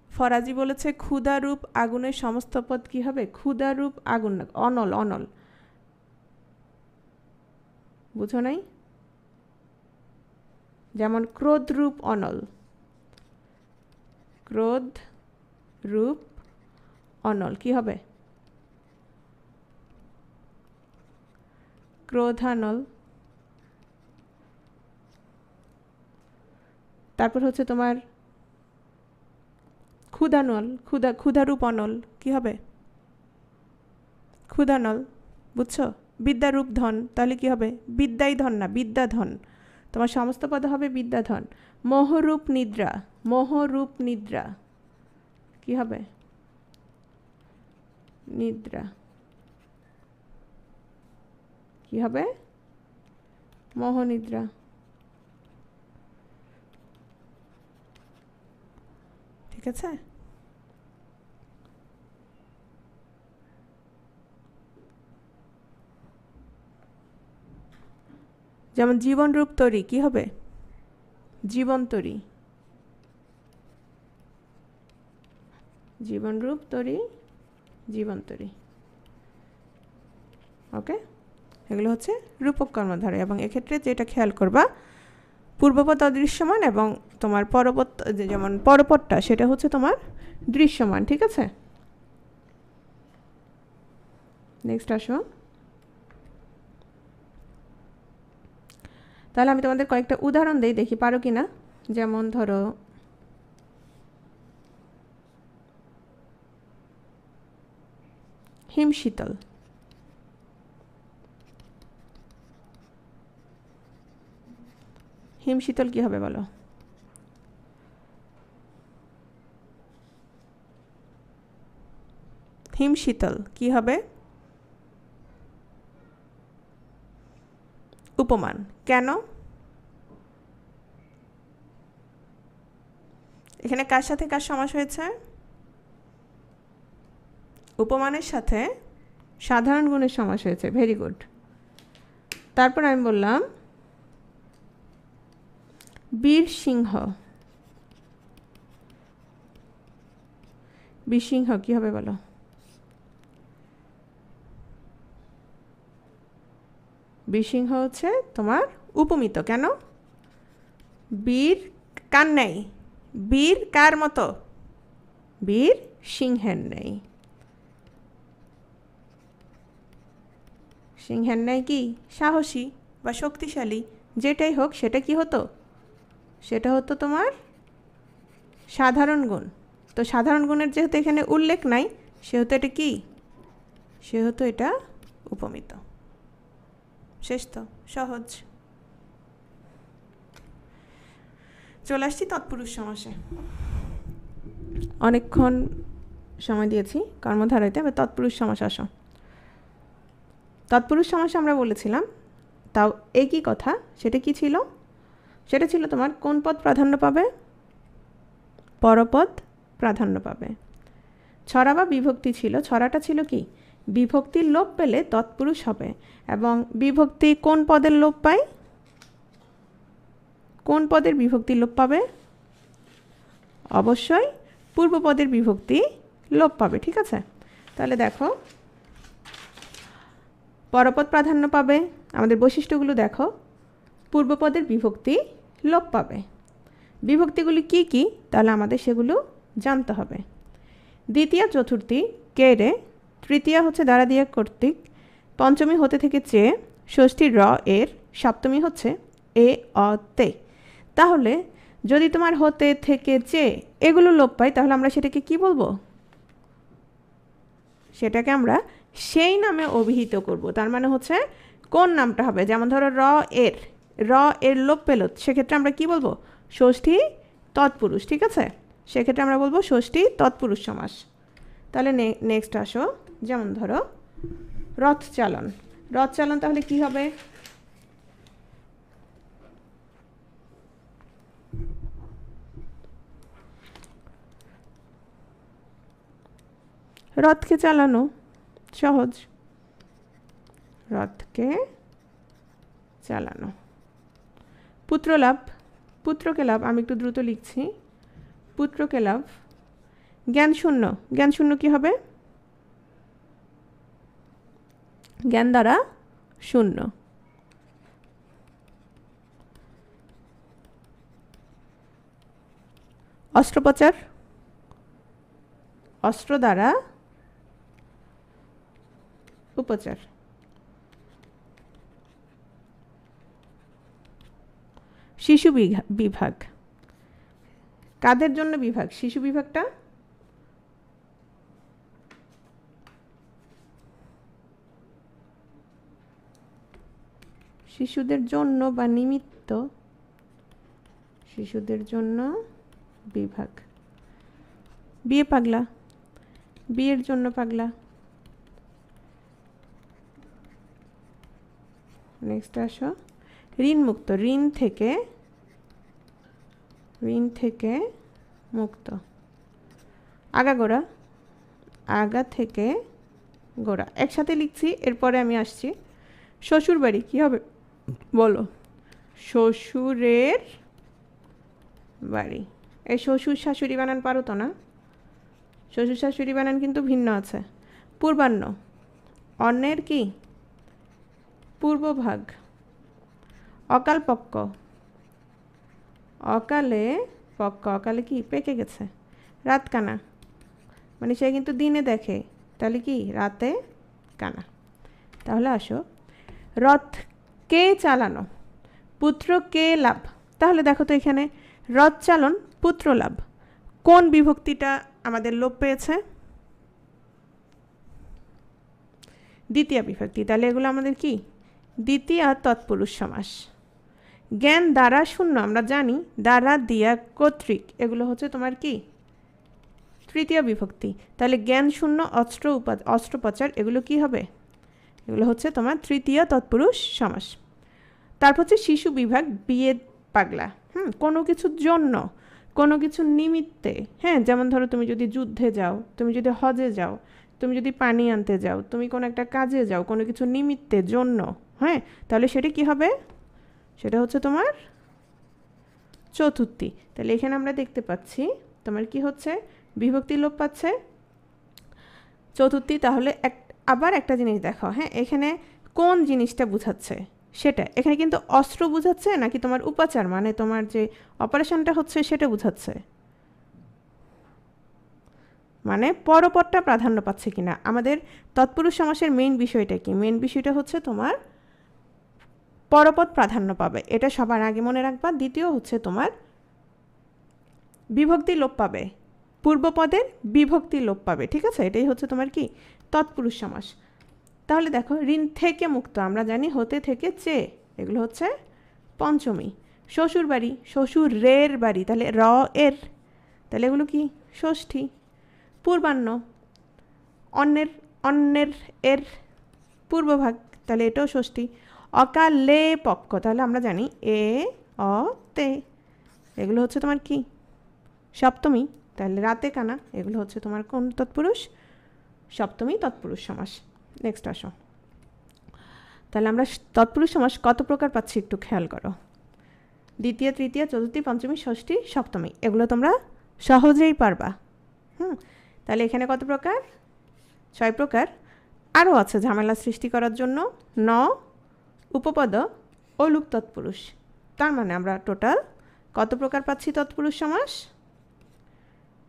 ফরাজি বলেছে ক্ষুধারূপ আগুনের সমস্ত পদ কি হবে, ক্ষুধারূপ আগুন না, অনল, অনল, বুঝো নাই? যেমন ক্রোধ রূপ অনল, ক্রোধ রূপ অনল কি হবে, ক্রোধানল। তারপর হচ্ছে তোমার ক্ষুধানল, ক্ষুধারূপ অনল কি হবে, ক্ষুধানল, বুঝছো? বিদ্যারূপ ধন, তাহলে কি হবে, বিদ্যাই ধন না, বিদ্যাধন, তোমার সমস্ত পদ হবে বিদ্যাধন। মোহরূপ নিদ্রা, মোহরূপ নিদ্রা কি হবে, নিদ্রা কি হবে, মোহনিদ্রা। ঠিক আছে? যেমন জীবনরূপ তরী কি হবে, জীবন তরী, জীবনরূপ তরী, জীবন তরী। ওকে, এগুলো হচ্ছে রূপক কর্মধারয়, এবং এক্ষেত্রে যেটা খেয়াল করবা পূর্বপদ অদৃশ্যমান এবং তোমার পরপদ, যেমন পরপদটা সেটা হচ্ছে তোমার দৃশ্যমান। ঠিক আছে, নেক্সট আসো। তাহলে আমি তোমাদের কয়েকটা উদাহরণ দিই, দেখি পারো কি না। যেমন ধরো হিমশীতল, হিমশীতল কি হবে বলো, হিমশীতল কি হবে, উপমান। কেন? এখানে কার সাথে কার সমাস হয়েছে, উপমানের সাথে সাধারণ গুণের সমাস হয়েছে, ভেরি গুড। তারপর আমি বললাম বীর সিংহ, বীর সিংহ কি হবে বলো, বীর সিংহ হচ্ছে তোমার উপমিত। কেন? বীর কার নেই, বীর কার মতো, বীর সিংহের নেই। সিংহের ন্যায় কি সাহসী বা শক্তিশালী, যেটাই হোক সেটা কি হতো, সেটা হতো তোমার সাধারণ গুণ। তো সাধারণ গুণের যেহেতু এখানে উল্লেখ নাই, সেহেতু এটা কি, সেহেতু এটা উপমিত। শেষ তো, সহজ। চলে আসছি তৎপুরুষ সমাসে। অনেকক্ষণ সময় দিয়েছি কর্মধারয়তে, এবার তৎপুরুষ সমাস আসো। তৎপুরুষ সমাসে আমরা বলেছিলাম, তাও একই কথা, সেটা কি ছিল, সেটা ছিল তোমার কোন পদ প্রাধান্য পাবে, পরপদ প্রাধান্য পাবে। ছড়া বা বিভক্তি ছিল, ছড়াটা ছিল কি, বিভক্তির লোপ পেলে তৎপুরুষ হবে, এবং বিভক্তি কোন পদের লোপ পায়, কোন পদের বিভক্তি লোপ পাবে, অবশ্যই পূর্বপদের বিভক্তি লোপ পাবে। ঠিক আছে, তাহলে দেখো পরপদ প্রাধান্য পাবে, আমাদের বৈশিষ্ট্যগুলো দেখো, পূর্বপদের বিভক্তি লোপ পাবে। বিভক্তিগুলি কি কি, তাহলে আমাদের সেগুলো জানতে হবে। দ্বিতীয়া চতুর্থী কে রে, তৃতীয়া হচ্ছে দ্বারা দিয়া কর্তৃক, পঞ্চমী হতে থেকে চে, ষষ্ঠী র এর, সপ্তমী হচ্ছে এ অ তে। তাহলে যদি তোমার হতে থেকে চে এগুলো লোপ পাই, তাহলে আমরা সেটাকে কি বলবো, সেটাকে আমরা সেই নামে অভিহিত করব। তার মানে হচ্ছে কোন নামটা হবে, যেমন ধরো র এর লোপ পেল, সেক্ষেত্রে আমরা কি বলবো, ষষ্ঠী তৎপুরুষ। ঠিক আছে, সেক্ষেত্রে আমরা বলবো ষষ্ঠী তৎপুরুষ সমাস। তাহলে নেক্সট আসো, যেমন ধরো রথ চালন। রথ চালন তাহলে কি হবে, রথকে চালানো, সহজ, রথকে চালানো। পুত্রলাভ, পুত্রকে লাভ, আমি একটু দ্রুত লিখছি, পুত্রকে লাভ। জ্ঞান শূন্য, জ্ঞান শূন্য কি হবে, জ্ঞান দ্বারা শূন্য। অস্ত্রোপচার, অস্ত্র দ্বারা উপচার। শিশু বিভাগ, কাদের জন্য বিভাগ, শিশু বিভাগটা শিশুদের জন্য বা নিমিত্ত, শিশুদের জন্য বিভাগ। বিয়ে পাগলা, বিয়ের জন্য পাগলা। নেক্সট আসো ঋণ মুক্ত, ঋণ থেকে মুক্ত। আগাগোড়া, আগা থেকে গোড়া। একসাথে লিখছি, এরপরে আমি আসছি। শ্বশুর বাড়ি কি হবে বলো, শ্বশুরের বাড়ি। এই শ্বশুর শাশুড়ি বানান পারো তো না, শ্বশুর শাশুড়ি বানান কিন্তু ভিন্ন আছে। পূর্বাহ্ন, অন্যের কি পূর্বভাগ। অকাল পক্ক, অকালে পক্ক, অকালে কি পেকে গেছে। রাত কানা, মানে সে কিন্তু দিনে দেখে, তাহলে কি রাতে কানা। তাহলে আসো রথ কে চালানো, পুত্র কে লাভ। তাহলে দেখো তো এখানে রথ চালন পুত্র লাভ, কোন বিভক্তিটা আমাদের লোপ পেয়েছে, দ্বিতীয় বিভক্তি। তাহলে এগুলো আমাদের কি দ্বিতীয় তৎপুরুষ সমাস। জ্ঞান দ্বারা শূন্য, আমরা জানি দ্বারা দিয়া কর্তৃক, এগুলো হচ্ছে তোমার কি তৃতীয় বিভক্তি। তাহলে জ্ঞান শূন্য অস্ত্রোপচার, এগুলো কি হবে, এগুলো হচ্ছে তোমার তৃতীয় তৎপুরুষ সমাস। তারপর হচ্ছে শিশু বিভাগ, বিয়ে পাগলা। কোনো কিছুর জন্য, কোনো কিছুর নিমিত্তে, হ্যাঁ, যেমন ধরো তুমি যদি যুদ্ধে যাও, তুমি যদি হজে যাও, তুমি যদি পানি আনতে যাও, তুমি কোনো একটা কাজে যাও, কোনো কিছু নিমিত্তে জন্য, হ্যাঁ, তাহলে সেটা কি হবে, সেটা হচ্ছে তোমার চতুর্থী। তাহলে এখানে আমরা দেখতে পাচ্ছি তোমার কি হচ্ছে, বিভক্তি লোপ পাচ্ছে, চতুর্থী। তাহলে আবার একটা জিনিস দেখো, হ্যাঁ, এখানে কোন জিনিসটা বোঝাচ্ছে সেটা, এখানে কিন্তু অস্ত্র বোঝাচ্ছে নাকি তোমার উপাচার, মানে তোমার যে অপারেশনটা হচ্ছে সেটা বোঝাচ্ছে, মানে পরপদটা প্রাধান্য পাচ্ছে কিনা। আমাদের তৎপুরুষ সমাসের মেইন বিষয়টা কি? মেইন বিষয়টা হচ্ছে তোমার পরপদ প্রাধান্য পাবে, এটা সবার আগে মনে রাখবা। দ্বিতীয় হচ্ছে তোমার বিভক্তি লোপ পাবে, পূর্বপদের বিভক্তি লোপ পাবে, ঠিক আছে? এটাই হচ্ছে তোমার কি তৎপুরুষ সমাস। তাহলে দেখো ঋণ থেকে মুক্ত, আমরা জানি হতে থেকে চে, এগুলো হচ্ছে পঞ্চমী। শ্বশুর বাড়ি, শ্বশুরের বাড়ি, তাহলে র এর, তাহলে এগুলো কি ষষ্ঠী। পূর্বাহ্ন, অন্যের, অন্যের এর পূর্বভাগ, তাহলে এটাও ষষ্ঠী। অকালে পক্ষ, তাহলে আমরা জানি এ অ তে, এগুলো হচ্ছে তোমার কি সপ্তমী। তাহলে রাতে কানা, এগুলো হচ্ছে তোমার কোন তৎপুরুষ? সপ্তমী তৎপুরুষ সমাস। নেক্সট আসো, তাহলে আমরা তৎপুরুষ সমাস কত প্রকার পাচ্ছি একটু খেয়াল করো। দ্বিতীয়, তৃতীয়, চতুর্থী, পঞ্চমী, ষষ্ঠী, সপ্তমী, এগুলো তোমরা সহজেই পারবা। তাহলে এখানে কত প্রকার? 6 প্রকার। আরও আছে ঝামেলা সৃষ্টি করার জন্য, ন, উপপদ ও লুক তৎপুরুষ। তার মানে আমরা টোটাল কত প্রকার পাচ্ছি তৎপুরুষ সমাস?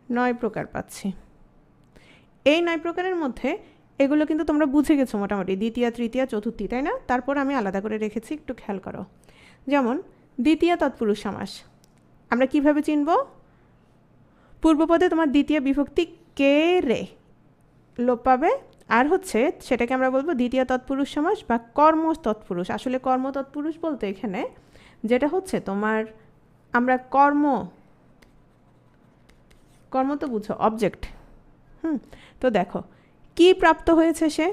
9 প্রকার পাচ্ছি। এই 9 প্রকারের মধ্যে এগুলো কিন্তু তোমরা বুঝে গেছো মোটামুটি, দ্বিতীয়, তৃতীয়, চতুর্থী, তাই না? তারপর আমি আলাদা করে রেখেছি, একটু খেয়াল করো। যেমন দ্বিতীয় তৎপুরুষ সমাস আমরা কিভাবে চিনব? পূর্বপদে তোমার দ্বিতীয় বিভক্তি কে রে লোপ পাবে, আর হচ্ছে সেটাকে আমরা বলবো দ্বিতীয় তৎপুরুষ সমাস বা কর্ম তৎপুরুষ। আসলে কর্ম তৎপুরুষ বলতে এখানে যেটা হচ্ছে তোমার, আমরা কর্ম, কর্ম তো বুঝো অবজেক্ট। তো দেখো কি প্রাপ্ত হয়েছে, সে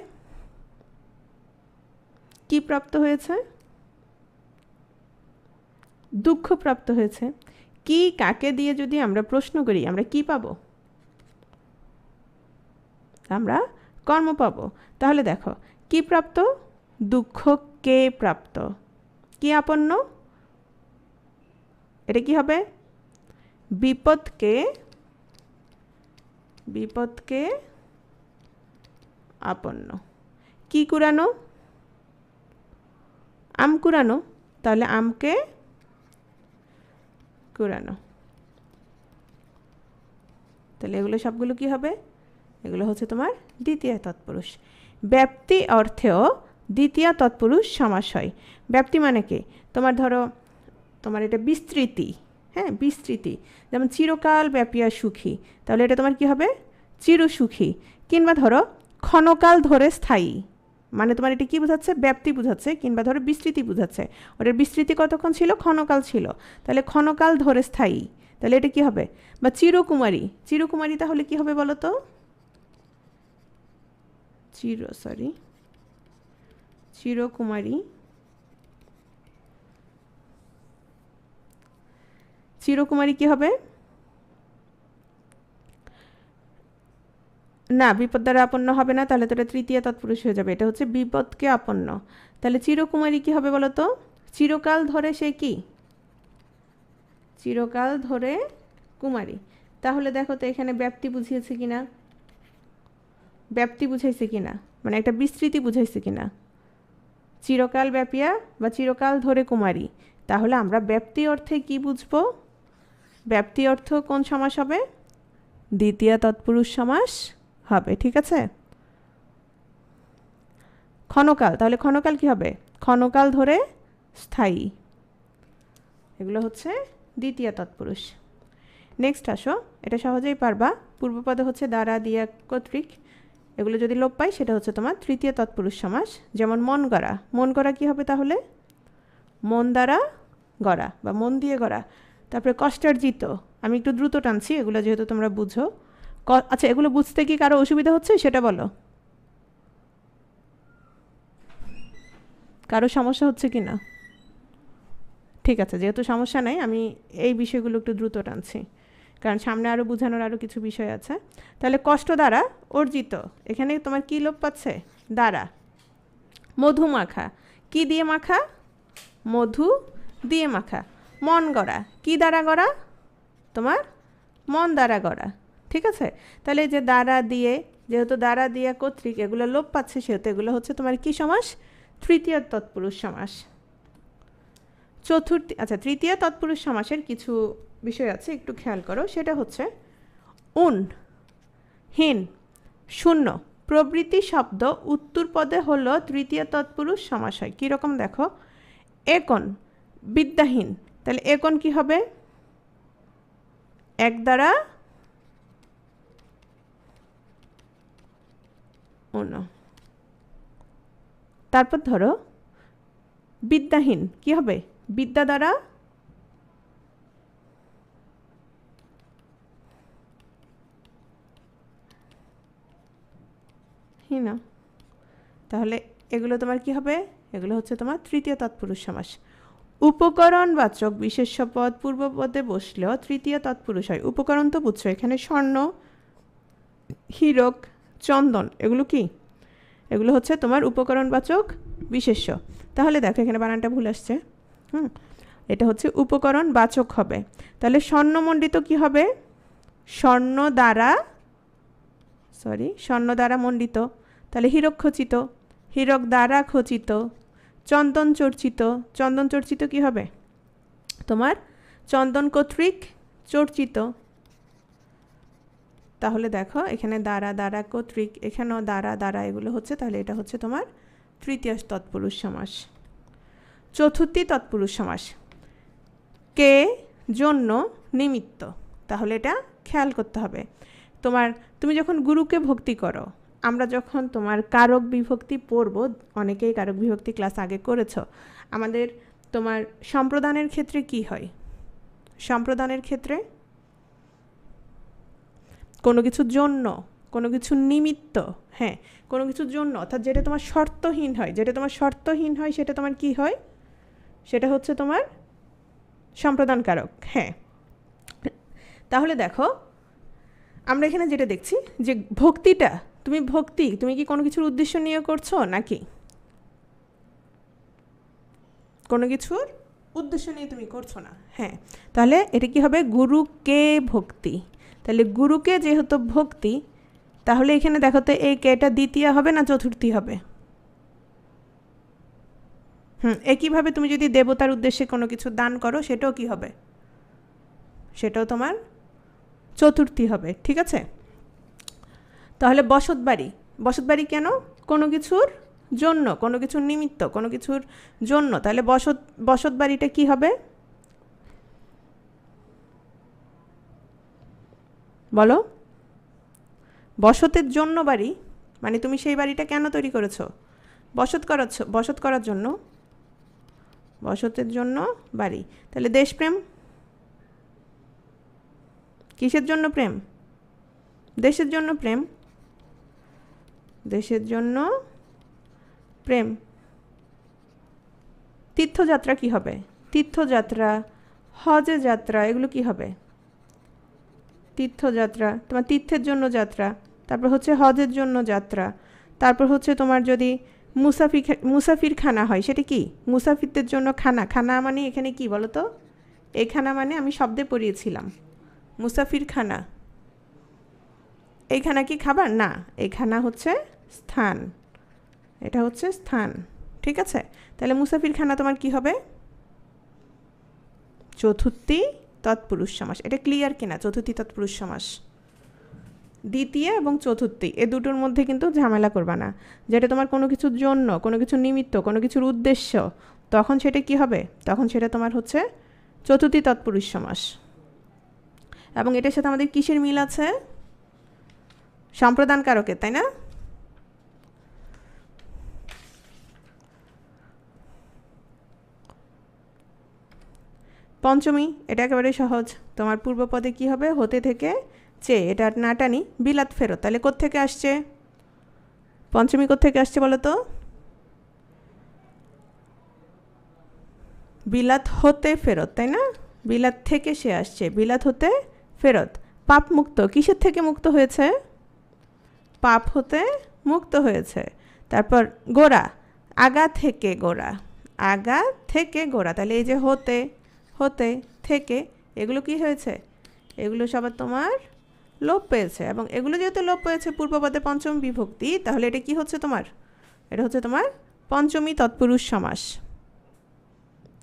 কি প্রাপ্ত হয়েছে? দুঃখ প্রাপ্ত হয়েছে। কি কাকে দিয়ে যদি আমরা প্রশ্ন করি আমরা কি পাবো? আমরা কর্ম পাবো। তাহলে দেখো কি প্রাপ্ত? দুঃখ কে প্রাপ্ত, কি আপন্ন? এটা কি হবে? বিপদকে, বিপদকে আপন্ন। কি কুড়ানো? আম কুড়ানো, তাহলে আমকে কুড়ানো। তাহলে এগুলো সবগুলো কি হবে? এগুলো হচ্ছে তোমার দ্বিতীয় তৎপুরুষ। ব্যাপ্তি অর্থেও দ্বিতীয় তৎপুরুষ সমাস হয়। ব্যাপ্তি মানে কি? তোমার ধরো তোমার এটা বিস্তৃতি, হ্যাঁ বিস্তৃতি, যেমন চিরকাল ব্যাপিয়া সুখী, তাহলে এটা তোমার কি হবে? চিরসুখী। কিংবা ধরো ক্ষণকাল ধরে স্থায়ী, মানে তোমার এটা কি বোঝাচ্ছে? ব্যাপ্তি বোঝাচ্ছে। কিংবা ধরো বিস্তৃতি বোঝাচ্ছে, ওটার বিস্তৃতি কতক্ষণ ছিল? ক্ষণকাল ছিল, তাহলে ক্ষণকাল ধরে স্থায়ী, তাহলে এটা কি হবে? বা চিরকুমারী, চিরকুমারী তাহলে কি হবে বলো তো? চিরকুমারী, চিরকুমারী কি হবে? না, বিপদ দ্বারা আপন্ন হবে না, তাহলে তো এটা তৃতীয় তৎপুরুষ হয়ে যাবে, এটা হচ্ছে বিপদকে আপন্ন। তাহলে চিরকুমারী কি হবে বলো তো? চিরকাল ধরে সে কি? চিরকাল ধরে কুমারী। তাহলে দেখো তো এখানে ব্যাপ্তি বুঝিয়েছে কিনা? ব্যাপ্তি বুঝাইছে কিনা, মানে একটা বিস্তৃতি বুঝাইছে কিনা? চিরকাল ব্যাপিয়া বা চিরকাল ধরে কুমারী, তাহলে আমরা ব্যাপ্তি অর্থে কি বুঝবো? ব্যাপ্তি অর্থ কোন সমাস হবে? দ্বিতীয় তৎপুরুষ সমাস হবে, ঠিক আছে? ক্ষণকাল, তাহলে ক্ষণকাল কি হবে? ক্ষণকাল ধরে স্থায়ী, এগুলো হচ্ছে দ্বিতীয় তৎপুরুষ। নেক্সট আসো, এটা সহজেই পারবা। পূর্বপদে হচ্ছে দ্বারা, দিয়া, কর্তৃক, এগুলো যদি লোপ পাই সেটা হচ্ছে তোমার তৃতীয় তৎপুরুষ সমাস। যেমন মন গড়া, মন গড়া কি হবে তাহলে? মন দ্বারা গড়া বা মন দিয়ে গড়া। তারপরে কষ্টার্জিত, আমি একটু দ্রুত টানছি এগুলো যেহেতু তোমরা বুঝো। আচ্ছা, এগুলো বুঝতে কি কারো অসুবিধা হচ্ছে সেটা বলো, কারো সমস্যা হচ্ছে কি না? ঠিক আছে, যেহেতু সমস্যা নেই আমি এই বিষয়গুলো একটু দ্রুত টানছি, কারণ সামনে আরও বোঝানোর আরও কিছু বিষয় আছে। তাহলে কষ্ট দ্বারা অর্জিত, এখানে তোমার কী লোপ পাচ্ছে? দ্বারা। মধু মাখা, কি দিয়ে মাখা? মধু দিয়ে মাখা। মন গড়া, কি দ্বারা গড়া? তোমার মন দ্বারা গড়া, ঠিক আছে? তাহলে এই যে দ্বারা দিয়ে, যেহেতু দ্বারা দিয়ে কর্তৃক এগুলো লোপ পাচ্ছে, সেহেতু এগুলো হচ্ছে তোমার কি সমাস? তৃতীয় তৎপুরুষ সমাস। চতুর্থী, আচ্ছা তৃতীয় তৎপুরুষ সমাসের কিছু বিষয় আছে একটু খেয়াল করো, সেটা হচ্ছে উন, হীন, শূন্য প্রভৃতি শব্দ উত্তর পদে হলো তৃতীয় তৎপুরুষ সমাস হয়। কীরকম দেখো, একন বিদ্যাহীন, তাহলে একন কি হবে? এক দ্বারা অন্য। তারপর ধরো বিদ্যাহীন কি হবে? বিদ্যা দ্বারা হীন। তাহলে এগুলো তোমার কি হবে? এগুলো হচ্ছে তোমার তৃতীয় তৎপুরুষ সমাস। উপকরণবাচক বিশেষ্য পদ পূর্বপদে বসলেও তৃতীয় তৎপুরুষ হয়। উপকরণ তো বুঝছো, এখানে স্বর্ণ, হীরক, চন্দন, এগুলো কি? এগুলো হচ্ছে তোমার উপকরণবাচক বিশেষ্য। তাহলে দেখো এখানে বানানটা ভুল আসছে। এটা হচ্ছে উপকরণবাচক হবে। তাহলে স্বর্ণমণ্ডিত কি হবে? স্বর্ণ দ্বারা মণ্ডিত। তাহলে হীরক খচিত, হীরক দ্বারা খচিত। চন্দন চর্চিত, চন্দন চর্চিত কি হবে? তোমার চন্দন কর্তৃক চর্চিত। তাহলে দেখো এখানে দ্বারা কর্তৃক, এখানেও দ্বারা, এগুলো হচ্ছে, তাহলে এটা হচ্ছে তোমার তৃতীয় তৎপুরুষ সমাস। চতুর্থী তৎপুরুষ সমাস, কে জন্য নিমিত্ত। তাহলে এটা খেয়াল করতে হবে। তুমি যখন গুরুকে ভক্তি করো, আমরা যখন তোমার কারক বিভক্তি পড়ব, অনেকেই কারক বিভক্তি ক্লাস আগে করেছো, আমাদের তোমার সম্প্রদানের ক্ষেত্রে কি হয়? সম্প্রদানের ক্ষেত্রে কোনো কিছুর জন্য, কোনো কিছুর নিমিত্ত, হ্যাঁ কোনো কিছুর জন্য, অর্থাৎ যেটা তোমার শর্তহীন হয়, সেটা তোমার কি হয়? সেটা হচ্ছে তোমার সম্প্রদান কারক। হ্যাঁ, তাহলে দেখো আমরা এখানে যেটা দেখছি যে ভক্তিটা, তুমি কি কোনো কিছুর উদ্দেশ্য নিয়ে করছো নাকি কোনো কিছুর উদ্দেশ্য নিয়ে তুমি করছো না? হ্যাঁ, তাহলে এটা কি হবে? গুরুকে ভক্তি। তাহলে গুরুকে যেহেতু ভক্তি, তাহলে এখানে দেখো তো এই কেটা দ্বিতীয় হবে না চতুর্থী হবে? একইভাবে তুমি যদি দেবতার উদ্দেশ্যে কোনো কিছু দান করো, সেটাও কি হবে? সেটাও তোমার চতুর্থী হবে। ঠিক আছে? তাহলে বসতবাড়ি কেন? কোনো কিছুর জন্য, কোনো কিছুর নিমিত্ত, কোনো কিছুর জন্য। তাহলে বসতবাড়িটা কি হবে? বলো, বসতের জন্য বাড়ি, মানে তুমি সেই বাড়িটা কেন তৈরি করেছো? বসত করার জন্য, বসতের জন্য বাড়ি। তাহলে দেশপ্রেম, কিসের জন্য প্রেম? দেশের জন্য প্রেম, দেশের জন্য প্রেম। তীর্থযাত্রা কি হবে? তীর্থযাত্রা, হজে যাত্রা, এগুলো কি হবে? তীর্থযাত্রা, তোমার তীর্থের জন্য যাত্রা। তারপর হচ্ছে হজের জন্য যাত্রা। তারপর হচ্ছে তোমার যদি মুসাফির খানা হয়, সেটা কি? মুসাফিরদের জন্য খানা। খানা মানে এখানে কি বলো তো? এই খানা মানে আমি শব্দে পড়িয়েছিলাম, মুসাফির খানা। এই খানা কি খাবার না, এই খানা হচ্ছে স্থান, এটা হচ্ছে স্থান। ঠিক আছে? তাহলে মুসাফির খানা তোমার কি হবে? চতুর্থী তৎপুরুষ সমাস। এটা ক্লিয়ার কিনা? চতুর্থী তৎপুরুষ সমাস, দ্বিতীয় এবং চতুর্থী, এ দুটোর মধ্যে কিন্তু ঝামেলা করবা না। যেটা তোমার কোনো কিছুর জন্য, কোনো কিছুর নিমিত্ত, কোনো কিছুর উদ্দেশ্য, তখন সেটা কি হবে? তখন সেটা তোমার হচ্ছে চতুর্থী তৎপুরুষ সমাস। এবং এটার সাথে আমাদের কিসের মিল আছে? সম্প্রদান কারকের, তাই না? পঞ্চমী, এটা একেবারে সহজ। তোমার পূর্বপদে কি হবে? হতে থেকে চে, এটা না টানি বিলাত ফেরত। তাহলে কোত্থেকে আসছে পঞ্চমী? কোত্থেকে আসছে বলো তো? বিলাত হতে ফেরত, তাই না? বিলাত থেকে সে আসছে, বিলাত হতে ফেরত। পাপ মুক্ত, কিসের থেকে মুক্ত হয়েছে? পাপ হতে মুক্ত হয়েছে। তারপর গোড়া, আগা থেকে গোড়া, আগা থেকে গোড়া। তাহলে এই যে হতে, হতে থেকে, এগুলো কি হয়েছে? এগুলো সবার তোমার লোপ পেয়েছে। এবং এগুলো যেহেতু লোপ পেয়েছে পূর্বপদে পঞ্চম বিভক্তি, তাহলে এটা কি হচ্ছে তোমার? এটা হচ্ছে তোমার পঞ্চমী তৎপুরুষ সমাস।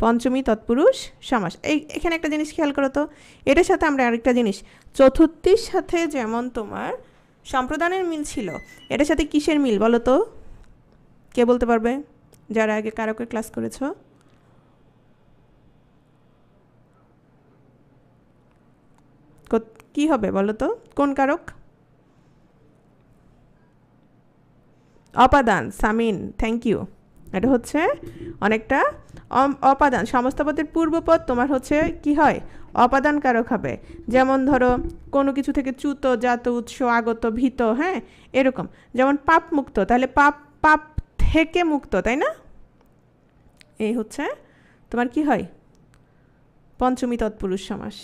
পঞ্চমী তৎপুরুষ সমাস। এখানে একটা জিনিস খেয়াল করো তো, এটার সাথে আমরা আরেকটা জিনিস, চতুর্থীর সাথে যেমন তোমার সম্প্রদানের মিল ছিল, এটার সাথে কিসের মিল বলো তো? কে বলতে পারবে যারা আগে কারকের ক্লাস করেছো? কি হবে বলো তো, কোন কারক? অপাদান। Samin, thank you. এটা হচ্ছে অনেকটা অপাদান, সমস্ত পদের পূর্বপদ তোমার হচ্ছে কি হয়, অপাদান কারক হবে। যেমন ধরো কোনো কিছু থেকে চ্যুত, জাত, উৎস, আগত, ভীত, হ্যাঁ এরকম। যেমন পাপ মুক্ত, তাহলে পাপ পাপ থেকে মুক্ত, তাই না? এই হচ্ছে তোমার কি হয়, পঞ্চমী তৎপুরুষ সমাস।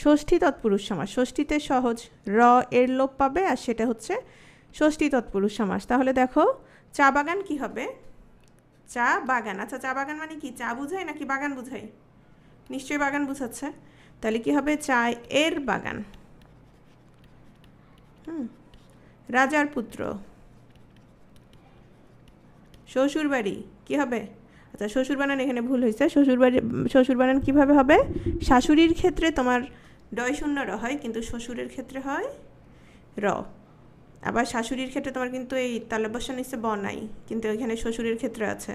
ষষ্ঠী তৎপুরুষ সমাস, ষষ্ঠীতে সহজ র এর লোপ পাবে, আর সেটা হচ্ছে ষষ্ঠী তৎপুরুষ সমাস। তাহলে দেখো চা বাগান কি হবে, চা বাগান। আচ্ছা চা বাগান মানে কি, চা বুঝাই নাকি বাগান বুঝাই? নিশ্চয়ই বাগান বুঝাচ্ছে। তাহলে কি হবে, চা এর বাগান। রাজার পুত্র, শ্বশুর বাড়ি কি হবে? আচ্ছা শ্বশুর বানান এখানে ভুল হয়েছে, শ্বশুর বানান কীভাবে হবে? শাশুড়ির ক্ষেত্রে তোমার ডয় শূন্য র হয়, কিন্তু শ্বশুরের ক্ষেত্রে হয় র। আবার শাশুড়ির ক্ষেত্রে তোমার কিন্তু এই তালব্যস্য নিচে ব নাই, কিন্তু এখানে শ্বশুরের ক্ষেত্রে আছে।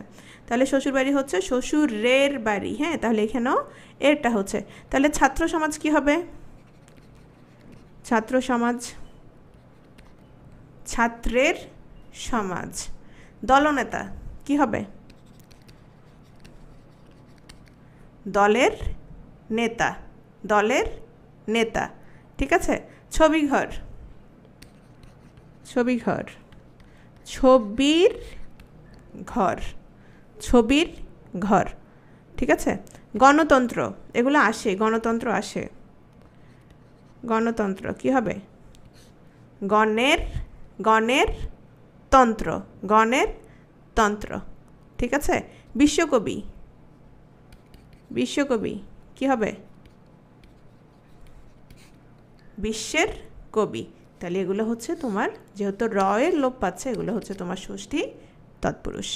তাহলে শ্বশুর বাড়ি হচ্ছে শ্বশুরের বাড়ি, হ্যাঁ তাহলে এখানেও এরটা হচ্ছে। তাহলে ছাত্র সমাজ কি হবে? ছাত্র সমাজ, ছাত্রের সমাজ। দলনেতা কি হবে? দলের নেতা, দলের নেতা, ঠিক আছে। ছবিঘর, ছবিঘর, ছবির ঘর, ছবির ঘর, ঠিক আছে। গণতন্ত্র, এগুলো আসে, গণতন্ত্র আসে। গণতন্ত্র কি হবে? গণের, গণের তন্ত্র, গণের তন্ত্র, ঠিক আছে। বিশ্বকবি, বিশ্বকবি কি হবে? বিশ্বের কবি। তাহলে এগুলো হচ্ছে তোমার, যেহেতু র এর লোপ পাচ্ছে, এগুলো হচ্ছে তোমার ষষ্ঠী তৎপুরুষ।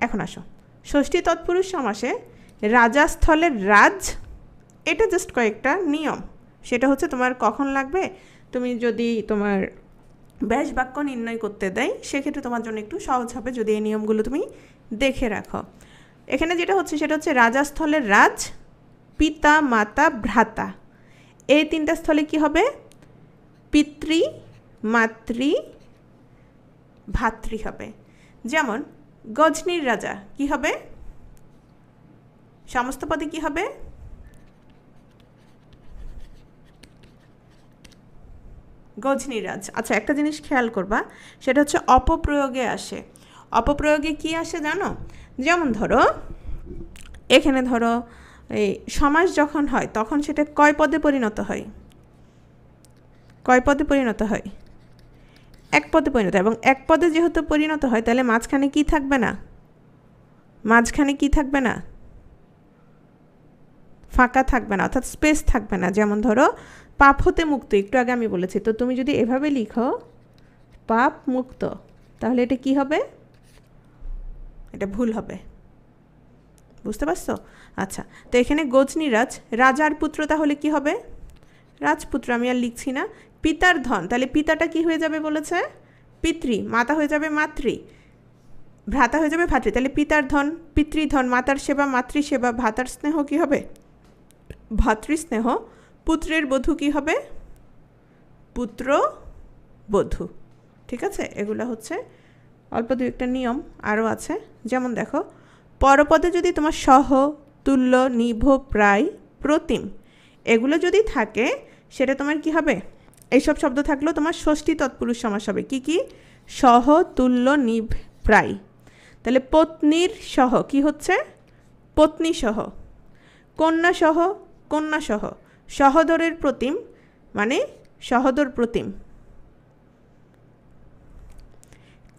এখন আসো ষষ্ঠী তৎপুরুষ সমাসে রাজাস্থলের রাজ, এটা জাস্ট কয়েকটা নিয়ম। সেটা হচ্ছে তোমার কখন লাগবে, তুমি যদি তোমার ব্যাস বাক্য নির্ণয় করতে দেয়, সেক্ষেত্রে তোমার জন্য একটু সহজ হবে যদি এই নিয়মগুলো তুমি দেখে রাখো। এখানে যেটা হচ্ছে সেটা হচ্ছে রাজাস্থলের রাজ, পিতা, মাতা, ভ্রাতা, এই তিনটা স্থলে কি হবে? পিতৃ, মাতৃ, ভাতৃ হবে। যেমন গজনীর রাজা কি হবে? সমস্ত পদে কি হবে? গজনীরাজ। আচ্ছা একটা জিনিস খেয়াল করবা, সেটা হচ্ছে অপপ্রয়োগে আসে। অপপ্রয়োগে কি আসে জানো? যেমন ধরো এখানে ধরো এই সমাস যখন হয় তখন সেটা কয় পদে পরিণত হয়? কয় পদে পরিণত হয়? এক পদে পরিণত। এবং এক পদে যেহেতু পরিণত হয়, তাহলে মাঝখানে কি থাকবে না? মাঝখানে কি থাকবে না? ফাঁকা থাকবে না, অর্থাৎ স্পেস থাকবে না। যেমন ধরো পাপ হতে মুক্ত, একটু আগে আমি বলেছি, তো তুমি যদি এভাবে লিখো পাপ মুক্ত, তাহলে এটা কি হবে? এটা ভুল হবে, বুঝতে পারছো? আচ্ছা তো এখানে গজনীরাজ, রাজার পুত্র, তাহলে কি হবে? রাজপুত্র, আমি আর লিখছি না। পিতার ধন, তাহলে পিতাটা কি হয়ে যাবে বলেছে? পিতৃ। মাতা হয়ে যাবে মাতৃ, ভ্রাতা হয়ে যাবে ভাতৃ। তাহলে পিতার ধন, পিতৃধন, মাতার সেবা, মাতৃসেবা, ভ্রাতার স্নেহ কি হবে? ভাতৃস্নেহ। পুত্রের বধূ কি হবে? পুত্র বধূ, ঠিক আছে। এগুলো হচ্ছে অল্প দু একটা নিয়ম, আরও আছে। যেমন দেখো পরপদে যদি তোমার সহ, তুল্য, নিভ, প্রায়, প্রতিম এগুলো যদি থাকে, সেটা তোমার কি হবে? এইসব শব্দ থাকলেও তোমার ষষ্ঠী তৎপুরুষ সমাস হবে। কি কি? সহ, তুল্য, নিভ, প্রায়। তাহলে পত্নীর সহ কি হচ্ছে? পত্নী সহ। কন্যা সহ, কন্যা সহ। সহোদরের প্রতিম মানে সহোদর প্রতিম।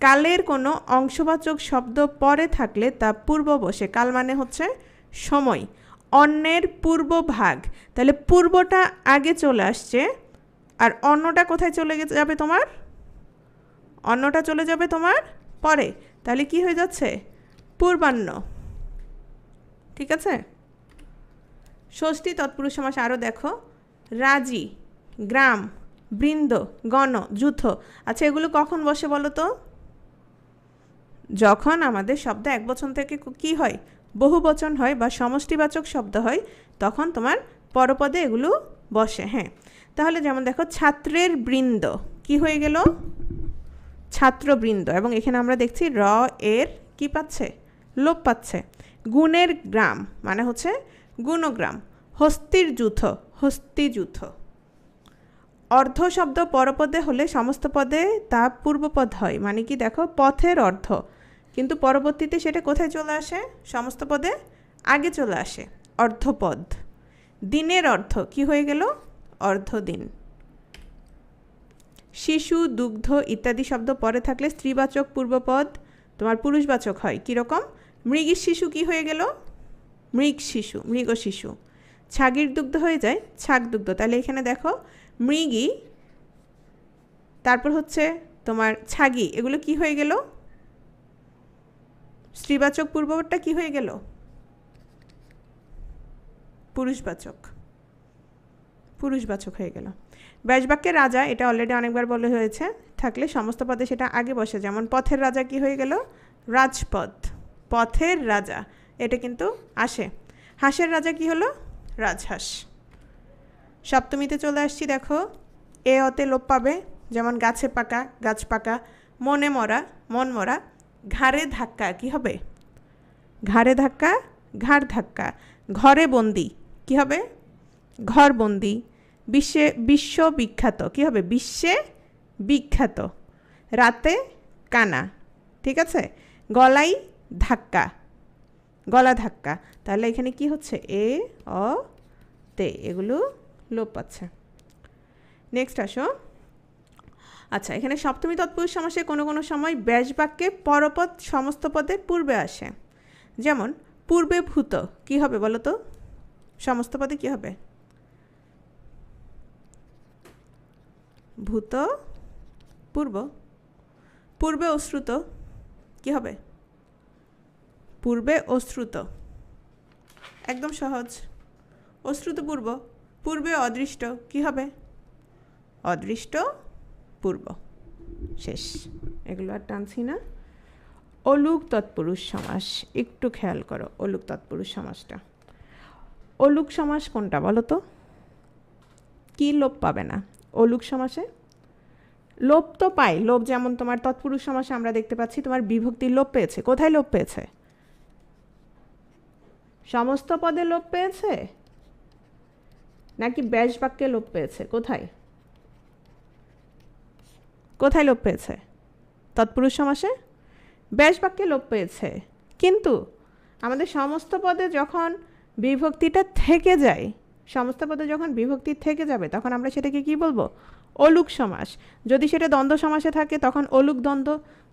কালের কোনো অংশবাচক শব্দ পরে থাকলে তা পূর্ব বসে। কাল মানে হচ্ছে সময়। অন্যের পূর্ব ভাগ, তাহলে পূর্বটা আগে চলে আসছে, আর অন্যটা কোথায় চলে যাবে তোমার? অন্যটা চলে যাবে তোমার পরে। তাহলে কি হয়ে যাচ্ছে? পূর্বাহ্ন, ঠিক আছে। ষষ্ঠী তৎপুরুষ সমাস আরও দেখো, রাজি, গ্রাম, বৃন্দ, গণ, যূথ। আচ্ছা এগুলো কখন বসে বলো তো? যখন আমাদের শব্দ একবচন থেকে কি হয়, বহুবচন হয় বা সমষ্টিবাচক শব্দ হয়, তখন তোমার পরপদে এগুলো বসে। হ্যাঁ, তাহলে যেমন দেখো ছাত্রের বৃন্দ কি হয়ে গেল? ছাত্রবৃন্দ। এবং এখানে আমরা দেখছি র এর কি পাচ্ছে? লোপ পাচ্ছে। গুণের গ্রাম মানে হচ্ছে গুণগ্রাম। হস্তির যূথ, হস্তিযূথ। অর্ধ শব্দ পরপদে হলে সমস্ত পদে তা পূর্বপদ হয়, মানে কি দেখো পথের অর্ধ, কিন্তু পরবর্তীতে সেটা কোথায় চলে আসে? সমস্ত পদে আগে চলে আসে, অর্ধপদ। দিনের অর্ধ কি হয়ে গেল? অর্ধদিন। শিশু, দুগ্ধ ইত্যাদি শব্দ পরে থাকলে স্ত্রীবাচক পূর্বপদ তোমার পুরুষবাচক হয়। কীরকম? মৃগীর শিশু কি হয়ে গেল? মৃগ শিশু, মৃগ শিশু। ছাগির দুগ্ধ হয়ে যায় ছাগ দুগ্ধ। তাহলে এখানে দেখো মৃগী, তারপর হচ্ছে তোমার ছাগি, এগুলো কি হয়ে গেল? স্ত্রীবাচক পূর্বপদটা কি হয়ে গেল? পুরুষবাচক, পুরুষবাচক হয়ে গেল। ব্যাসবাক্যের রাজা, এটা অলরেডি অনেকবার বলা হয়েছে, থাকলে সমস্ত পদে সেটা আগে বসে। যেমন পথের রাজা কি হয়ে গেল? রাজপথ, পথের রাজা, এটা কিন্তু আসে। হাঁসের রাজা কি হলো? রাজহাঁস। সপ্তমীতে চলে আসছি, দেখো এ অতে লোপ পাবে। যেমন গাছে পাকা, গাছ পাকা। মনে মরা, মন মরা। ঘাড়ে ধাক্কা কি হবে? ঘাড়ে ধাক্কা, ঘাড় ধাক্কা। ঘরে বন্দি কি হবে? ঘর বন্দি। বিশ্বে, বিশ্ববিখ্যাত কি হবে? বিশ্বে বিখ্যাত। রাতে কানা, ঠিক আছে। গলায় ধাক্কা, গলা ধাক্কা। তাহলে এখানে কি হচ্ছে? এ অ তে, এগুলো লোপ পাচ্ছে। নেক্সট আসো। আচ্ছা, এখানে সপ্তমী তৎপুরুষ সমাসে কোনো কোনো সময় ব্যাসবাক্যে পরপদ সমস্ত পদের পূর্বে আসে। যেমন পূর্বে ভূত কি হবে বলো তো? সমস্ত পদে কি হবে? ভূত পূর্ব। পূর্বে অশ্রুত কি হবে? পূর্বে অশ্রুত, একদম সহজ। অশ্রুত পূর্ব। পূর্বে অদৃষ্ট কি হবে? অদৃষ্ট পূর্ব। শেষ, এগুলো আর টানছি না। অলুক তৎপুরুষ সমাস, একটু খেয়াল করো অলুক তৎপুরুষ সমাসটা। অলুক সমাস কোনটা বলো তো? কি লোপ পাবে না অলুক সমাসে? লোপ তো পাই, লোপ যেমন তোমার তৎপুরুষ সমাসে আমরা দেখতে পাচ্ছি তোমার বিভক্তির লোপ পেয়েছে। কোথায় লোপ পেয়েছে? সমস্ত পদে লোপ পেয়েছে নাকি ব্যাস বাক্যে লোপ পেয়েছে? কোথায় কোথায় লোপ পেয়েছে? তৎপুরুষ সমাসে ব্যাস বাক্যে লোপ পেয়েছে, কিন্তু আমাদের সমস্ত পদে যখন বিভক্তিটা থেকে যায়, সমস্ত পদে যখন বিভক্তি থেকে যাবে তখন আমরা সেটাকে কি বলবো? অলুক সমাস। যদি সেটা দ্বন্দ্ব সমাসে থাকে তখন অলুক দ্বন্দ্ব,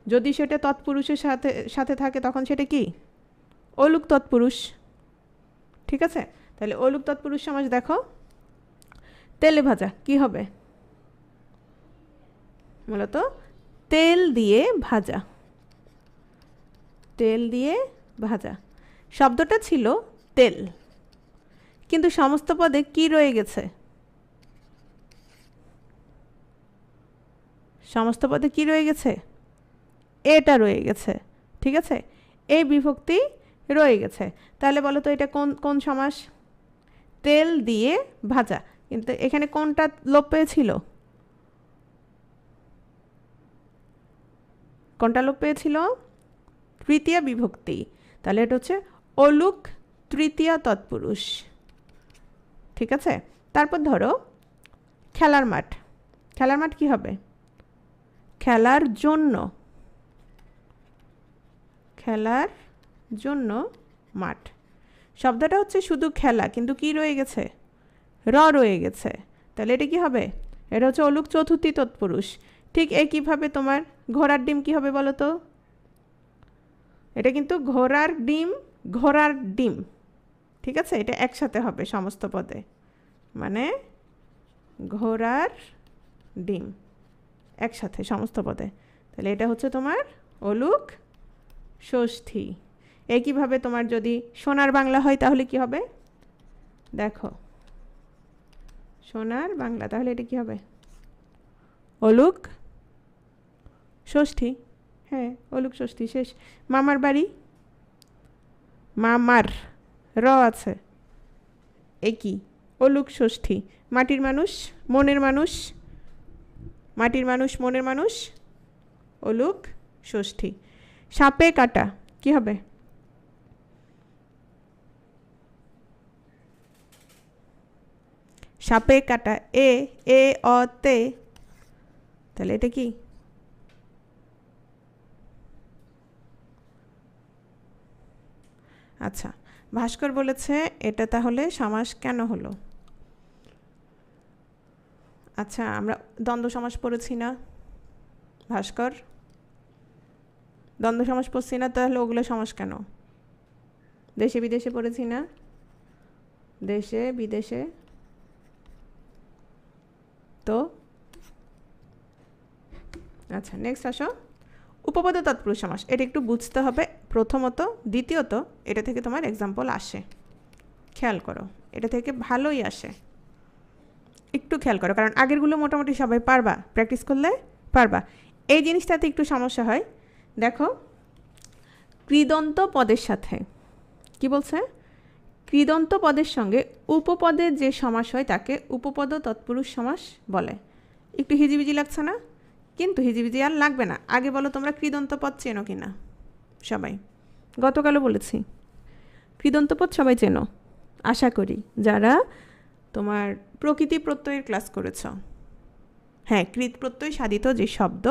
যদি সেটা তৎপুরুষের সাথে সাথে থাকে তখন সেটা কি? অলুক তৎপুরুষ। ঠিক আছে, তাহলে অলুক তৎপুরুষ সমাস দেখো। তেলে ভাজা কি হবে? মূলত তেল দিয়ে ভাজা, তেল দিয়ে ভাজা। শব্দটা ছিল তেল, কিন্তু সমস্ত পদে কি রয়ে গেছে? সমস্ত পদে কি রয়ে গেছে? এটা রয়ে গেছে, ঠিক আছে, এই বিভক্তি রয়ে গেছে। তাহলে বলো তো এটা কোন কোন সমাস? তেল দিয়ে ভাজা। কিন্তু এখানে কোনটা লোপ পেয়েছিল? কোনটা লোপ পেয়েছিল? তৃতীয় বিভক্তি। তাহলে এটা হচ্ছে অলুক তৃতীয় তৎপুরুষ। ঠিক আছে, তারপর ধরো খেলার মাঠ। খেলার মাঠ কি হবে? খেলার জন্য, খেলার জন্য মাঠ। শব্দটা হচ্ছে শুধু খেলা, কিন্তু কি রয়ে গেছে? র রয়ে গেছে। তাহলে এটা কি হবে? এটা হচ্ছে অলুক চতুর্থী তৎপুরুষ। ঠিক একইভাবে তোমার ঘোড়ার ডিম কি হবে বলো তো? এটা কিন্তু ঘোড়ার ডিম, ঘোড়ার ডিম, ঠিক আছে, এটা একসাথে হবে সমস্ত পদে, মানে ঘোড়ার ডিম একসাথে সমস্ত পদে। তাহলে এটা হচ্ছে তোমার অলুক ষষ্ঠী। একইভাবে তোমার যদি সোনার বাংলা হয় তাহলে কি হবে? দেখো সোনার বাংলা, তাহলে এটা কি হবে? অলুক ষষ্ঠী, হ্যাঁ অলুক ষষ্ঠী শেষ। মামার বাড়ি, মামার র আছে, একই অলুক ষষ্ঠী। মাটির মানুষ, মনের মানুষ, মাটির মানুষ মনের মানুষ, অলুক ষষ্ঠী। সাপে কাটা কি হবে? সাপে কাটা এ এ অ তে, তাহলে এটা কি? আচ্ছা, ভাস্কর বলেছে এটা তাহলে সমাস কেন হলো? আচ্ছা, আমরা দ্বন্দ্ব সমাস পড়েছি না ভাস্কর? দ্বন্দ্ব সমাস পড়ছি না, তাহলে ওগুলো সমাস কেন? দেশে বিদেশে পড়েছি না? দেশে বিদেশে, তো আচ্ছা নেক্সট আসো, উপপদ তৎপুরুষ সমাস। এটা একটু বুঝতে হবে প্রথমত, দ্বিতীয়ত এটা থেকে তোমার এক্সাম্পল আসে, খেয়াল করো, এটা থেকে ভালোই আসে, একটু খেয়াল করো, কারণ আগেরগুলো মোটামুটি সবাই পারবা, প্র্যাকটিস করলে পারবা। এই জিনিসটাতে একটু সমস্যা হয়। দেখো, কৃদন্ত পদের সাথে কি বলছে? কৃদন্ত পদের সঙ্গে উপপদের যে সমাস হয় তাকে উপপদ তৎপুরুষ সমাস বলে। একটু হিজিবিজি লাগছে না? কিন্তু হিজিবিজি আর লাগবে না। আগে বলো তোমরা কৃদন্ত পদ চেনো কিনা? সবাই, গতকালও বলেছি কৃদন্ত পদ সবাই চেনো আশা করি, যারা তোমার প্রকৃতি প্রত্যয়ের ক্লাস করেছ। হ্যাঁ, কৃত প্রত্যয় সাধিত যে শব্দ,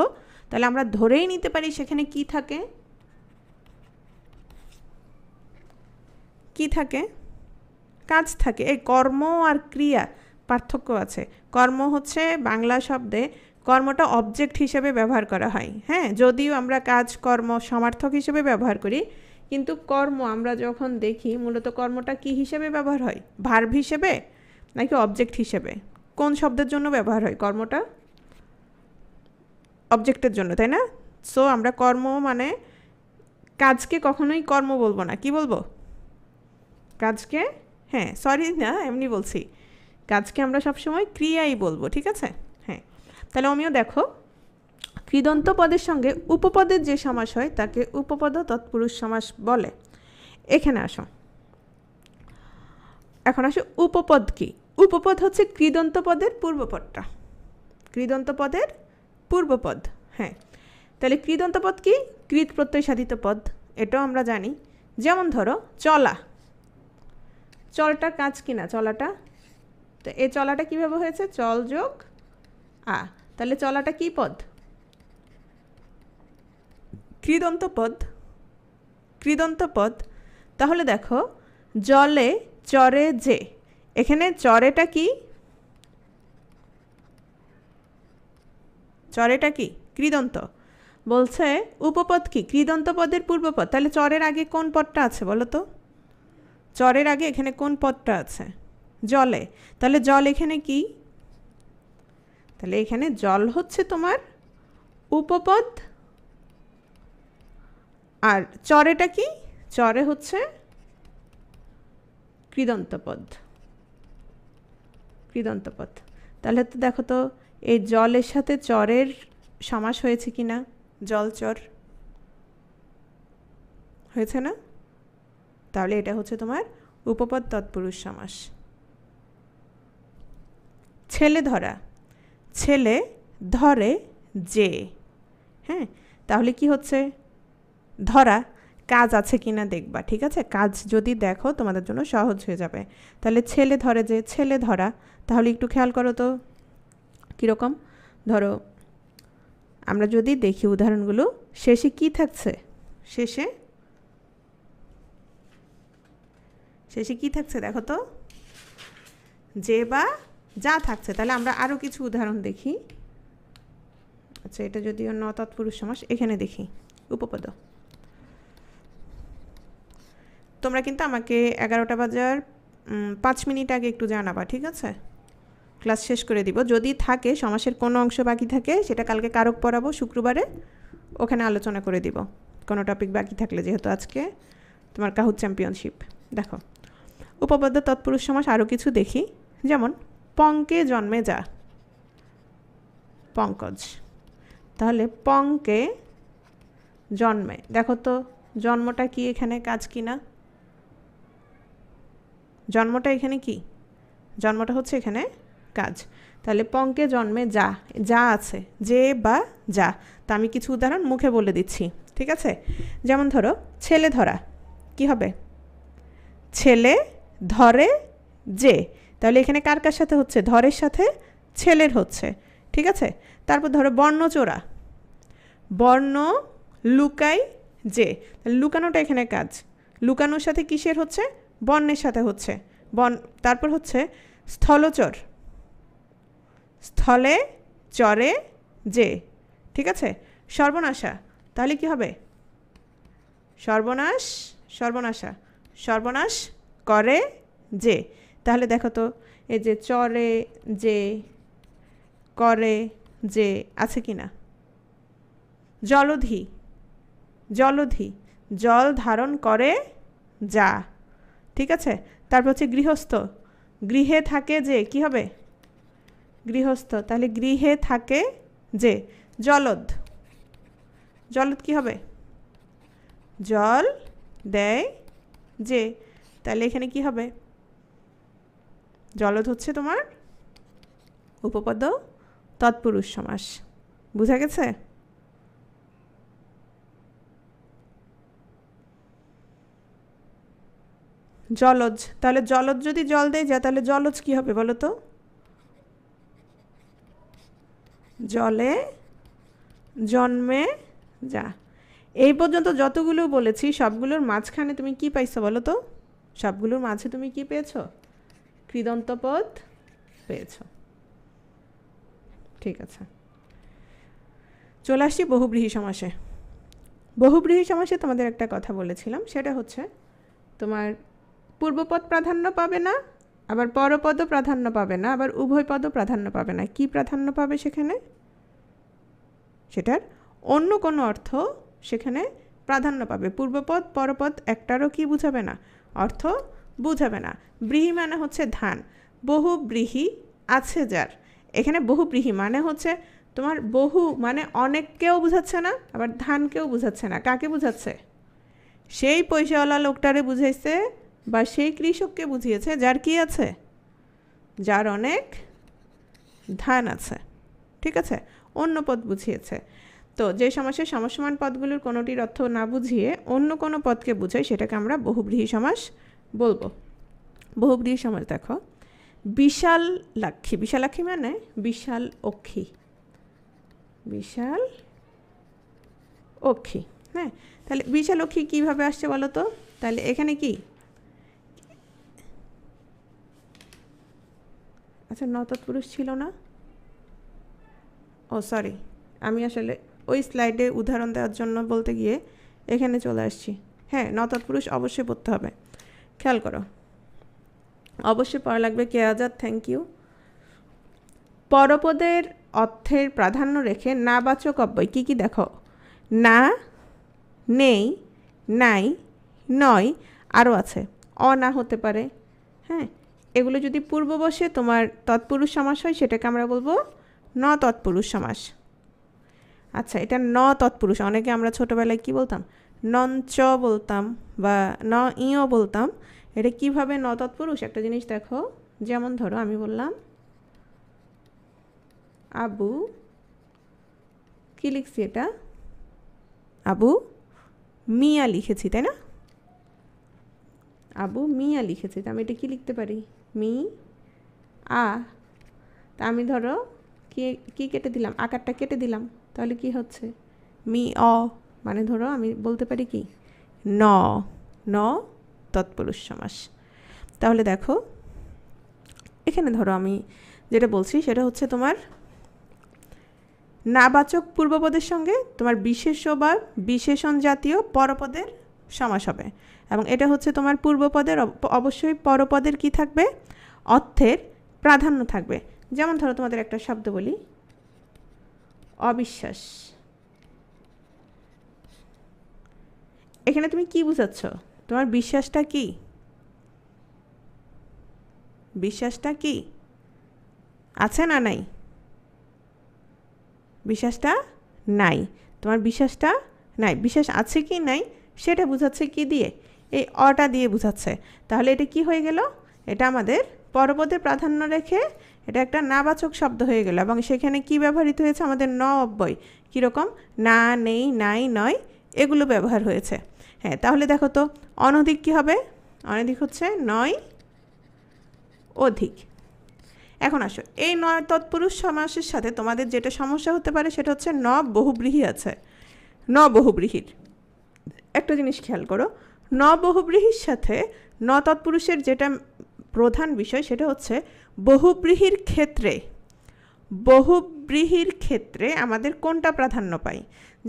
তাহলে আমরা ধরেই নিতে পারি সেখানে কি থাকে, কি থাকে? কাজ থাকে। এই কর্ম আর ক্রিয়া পার্থক্য আছে। কর্ম হচ্ছে বাংলা শব্দে কর্মটা অবজেক্ট হিসেবে ব্যবহার করা হয়, হ্যাঁ, যদিও আমরা কাজ কর্ম সমার্থক হিসেবে ব্যবহার করি, কিন্তু কর্ম আমরা যখন দেখি মূলত কর্মটা কি হিসেবে ব্যবহার হয়? ভার্ব হিসেবে নাকি অবজেক্ট হিসেবে? কোন শব্দের জন্য ব্যবহার হয় কর্মটা? অবজেক্টের জন্য, তাই না? সো আমরা কর্ম মানে কাজকে কখনোই কর্ম বলবো না, কি বলবো? কাজকে, হ্যাঁ সরি না এমনি বলছি, কাজকে আমরা সবসময় ক্রিয়াই বলবো, ঠিক আছে? হ্যাঁ, তাহলে আমিও দেখো, কৃদন্ত পদের সঙ্গে উপপদের যে সমাস হয় তাকে উপপদ তৎপুরুষ সমাস বলে। এখানে আসো, এখন আসো উপপদ কি? উপপদ হচ্ছে কৃদন্ত পদের পূর্বপদটা, কৃদন্ত পদের পূর্বপদ। হ্যাঁ, তাহলে কৃদন্ত পদ কি? কৃত প্রত্যয় সাধিত পদ, এটাও আমরা জানি। যেমন ধরো চলা, চলটা কাজ কিনা? চলাটা, তো এই চলাটা কীভাবে হয়েছে? চল যোগ আ, তাহলে চলাটা কি পদ? কৃদন্ত পদ, কৃদন্ত পদ। তাহলে দেখো, জলে চরে যে, এখানে চরেটা কি? চরেটা কি? কৃদন্ত। বলছে উপপদ কি? কৃদন্ত পদের পূর্বপদ। তাহলে চরের আগে কোন পদটা আছে বলো তো? চরের আগে এখানে কোন পদটা আছে? জলে। তাহলে জল এখানে কি? তাহলে এখানে জল হচ্ছে তোমার উপপদ, আর চরেটা কি? চরে হচ্ছে কৃদন্ত পদ, কৃদন্ত পদ। তাহলে তো দেখো তো, এই জলের সাথে চরের সমাস হয়েছে কি না? জলচর হয়েছে না? তাহলে এটা হচ্ছে তোমার উপপদ তৎপুরুষ সমাস। ছেলে ধরা, ছেলে ধরে যে, হ্যাঁ, তাহলে কি হচ্ছে? ধরা, কাজ আছে কি না দেখবা, ঠিক আছে? কাজ যদি দেখো তোমাদের জন্য সহজ হয়ে যাবে। তাহলে ছেলে ধরে যে, ছেলে ধরা, তাহলে একটু খেয়াল করো তো কীরকম। ধরো আমরা যদি দেখি উদাহরণগুলো, শেষে কি থাকছে? শেষে, শেষে কি থাকছে দেখো তো? যে বা যা থাকছে। তাহলে আমরা আরও কিছু উদাহরণ দেখি। আচ্ছা, এটা যদিও ন তৎপুরুষ সমাস, এখানে দেখি উপপদ। তোমরা কিন্তু আমাকে 11টা বাজার 5 মিনিট আগে একটু জানাবা, ঠিক আছে? ক্লাস শেষ করে দিব। যদি থাকে সমাসের কোনো অংশ বাকি থাকে, সেটা কালকে কারক পড়াবো শুক্রবারে, ওখানে আলোচনা করে দিব কোনো টপিক বাকি থাকলে, যেহেতু আজকে তোমার কাহুত চ্যাম্পিয়নশিপ। দেখো, উপপদ তৎপুরুষ সমাস আরও কিছু দেখি। যেমন পঙ্কে জন্মে যা, পঙ্কজ। তাহলে পঙ্কে জন্মে, দেখো তো জন্মটা কি এখানে কাজ কি না? জন্মটা এখানে কি? জন্মটা হচ্ছে এখানে কাজ। তাহলে পঙ্কে জন্মে যা, যা আছে যে বা যা। তা আমি কিছু উদাহরণ মুখে বলে দিচ্ছি, ঠিক আছে? যেমন ধরো ছেলে ধরা, কি হবে? ছেলে ধরে যে, তাহলে এখানে কার কার সাথে হচ্ছে? ধরের সাথে ছেলের হচ্ছে, ঠিক আছে? তারপর ধরো বর্ণ চোরা, বর্ণ লুকাই যে, তাহলে লুকানোটা এখানে কাজ। লুকানোর সাথে কিসের হচ্ছে? বর্ণের সাথে হচ্ছে। তারপর হচ্ছে স্থলচর, স্থলে চরে যে, ঠিক আছে? সর্বনাশা, তাহলে কি হবে? সর্বনাশ, সর্বনাশা, সর্বনাশ করে যে। তাহলে দেখো তো এই যে চরে যে, করে যে আছে কি না? জলধি, জলধি, জল ধারণ করে যা, ঠিক আছে? তারপর হচ্ছে গৃহস্থ, গৃহে থাকে যে, কি হবে? গৃহস্থ, তাহলে গৃহে থাকে যে। জলদ, জলদ কি হবে? জল দেয় যে, তাহলে এখানে কি হবে? জলদ হচ্ছে তোমার উপপদ তৎপুরুষ সমাস। বুঝা গেছে? জলজ, তাহলে জলজ যদি জল দেয় যা, তাহলে জলজ কি হবে বলো তো? জলে জন্মে যা। এই পর্যন্ত যতগুলো বলেছি সবগুলোর মাঝখানে তুমি কি পাইছো বলো তো? সবগুলোর মাঝে তুমি কি পেয়েছো? কৃদন্ত পদ পেয়েছো, ঠিক আছে? চলে আসছি বহুব্রীহি সমাসে। বহুব্রীহি সমাসে তোমাদের একটা কথা বলেছিলাম, সেটা হচ্ছে তোমার পূর্বপদ প্রাধান্য পাবে না, আবার পরপদও প্রাধান্য পাবে না, আবার উভয় পদও প্রাধান্য পাবে না। কি প্রাধান্য পাবে সেখানে? সেটার অন্য কোনো অর্থ সেখানে প্রাধান্য পাবে। পূর্বপদ পরপদ একটারও কি বুঝাবে না? অর্থ বুঝাবে না। ব্রীহি মানে হচ্ছে ধান, বহু ব্রীহি আছে যার। এখানে বহু ব্রীহি মানে হচ্ছে তোমার বহু মানে অনেককেও বুঝাচ্ছে না, আবার ধানকেও বুঝাচ্ছে না। কাকে বুঝাচ্ছে? সেই পয়সাওয়ালা লোকটারে বুঝাইছে বা সেই কৃষককে বুঝিয়েছে যার কি আছে? যার অনেক ধান আছে, ঠিক আছে? অন্য পদ বুঝিয়েছে। তো যে সমাসের সমসমান পদগুলোর কোনোটির অর্থ না বুঝিয়ে অন্য কোনো পদকে বুঝায় সেটাকে আমরা বহুব্রীহি সমাস বলবো। বহুব্রীহি সমাস দেখো, বিশাল লাক্ষী, বিশালাক্ষী মানে বিশাল অক্ষী, বিশাল অক্ষী, হ্যাঁ? তাহলে বিশাল অক্ষী কীভাবে আসছে বলো তো? তাহলে এখানে কি, আচ্ছা ন তৎপুরুষ ছিল না? ও সরি, আমি আসলে ওই স্লাইডে উদাহরণ দেওয়ার জন্য বলতে গিয়ে এখানে চলে আসছি। হ্যাঁ, ন তৎপুরুষ অবশ্যই পড়তে হবে, খেয়াল করো, অবশ্যই পড়া লাগবে। কে আজাদ, থ্যাংক ইউ। পরপদের অর্থের প্রাধান্য রেখে নাবাচক অব্যয় কী কী দেখো? না, নেই, নাই, নয়, আরও আছে। অনা হতে পারে, হ্যাঁ? এগুলো যদি পূর্ব বসে তোমার তৎপুরুষ সমাস হয় সেটাকে আমরা বলবো ন তৎপুরুষ সমাস। আচ্ছা, এটা ন তৎপুরুষ, অনেকে আমরা ছোটোবেলায় কি বলতাম? নঞ্চ বলতাম বা ন ইও বলতাম। এটা কিভাবে ন তৎপুরুষ? একটা জিনিস দেখো, যেমন ধরো আমি বললাম আবু, কি লিখছি এটা? আবু মিয়া লিখেছি, তাই না? আবু মিয়া লিখেছি, তা আমি এটা কি লিখতে পারি? Me a. তা আমি ধরো কি কেটে দিলাম? আকারটা কেটে দিলাম, তাহলে কি হচ্ছে? মি অ, মানে ধরো আমি বলতে পারি কি? ন, ন তৎপুরুষ সমাস। তাহলে দেখো এখানে ধরো আমি যেটা বলছি সেটা হচ্ছে তোমার নাবাচক পূর্বপদের সঙ্গে তোমার বিশেষ্য বা বিশেষণ জাতীয় পরপদের সমাস হবে, এবং এটা হচ্ছে তোমার পূর্বপদের অবশ্যই পরপদের কি থাকবে? অর্থের প্রাধান্য থাকবে। যেমন ধরো তোমাদের একটা শব্দ বলি, অবিশ্বাস। এখানে তুমি কি বুঝাচ্ছ? তোমার বিশ্বাসটা কি? বিশ্বাসটা কি আছে না নাই? বিশ্বাসটা নাই, তোমার বিশ্বাসটা নাই। বিশ্বাস আছে কি নাই সেটা বোঝাচ্ছে কি দিয়ে? এই অটা দিয়ে বোঝাচ্ছে। তাহলে এটা কি হয়ে গেল? এটা আমাদের পরপদে প্রাধান্য রেখে এটা একটা নাবাচক শব্দ হয়ে গেল, এবং সেখানে কি ব্যবহৃত হয়েছে? আমাদের ন অব্যয়। কীরকম? না, নেই, নাই, নয়, এগুলো ব্যবহার হয়েছে। হ্যাঁ, তাহলে দেখো তো অনধিক কি হবে? অনধিক হচ্ছে নয় অধিক। এখন আসো, এই নয় তৎপুরুষ সমাসের সাথে তোমাদের যেটা সমস্যা হতে পারে সেটা হচ্ছে ন বহুব্রীহি আছে। ন বহুব্রীহির একটা জিনিস খেয়াল করো, ন বহুব্রীহির সাথে ন তৎপুরুষের যেটা প্রধান বিষয় সেটা হচ্ছে বহুব্রীহির ক্ষেত্রে, বহুব্রীহির ক্ষেত্রে আমাদের কোনটা প্রাধান্য পাই?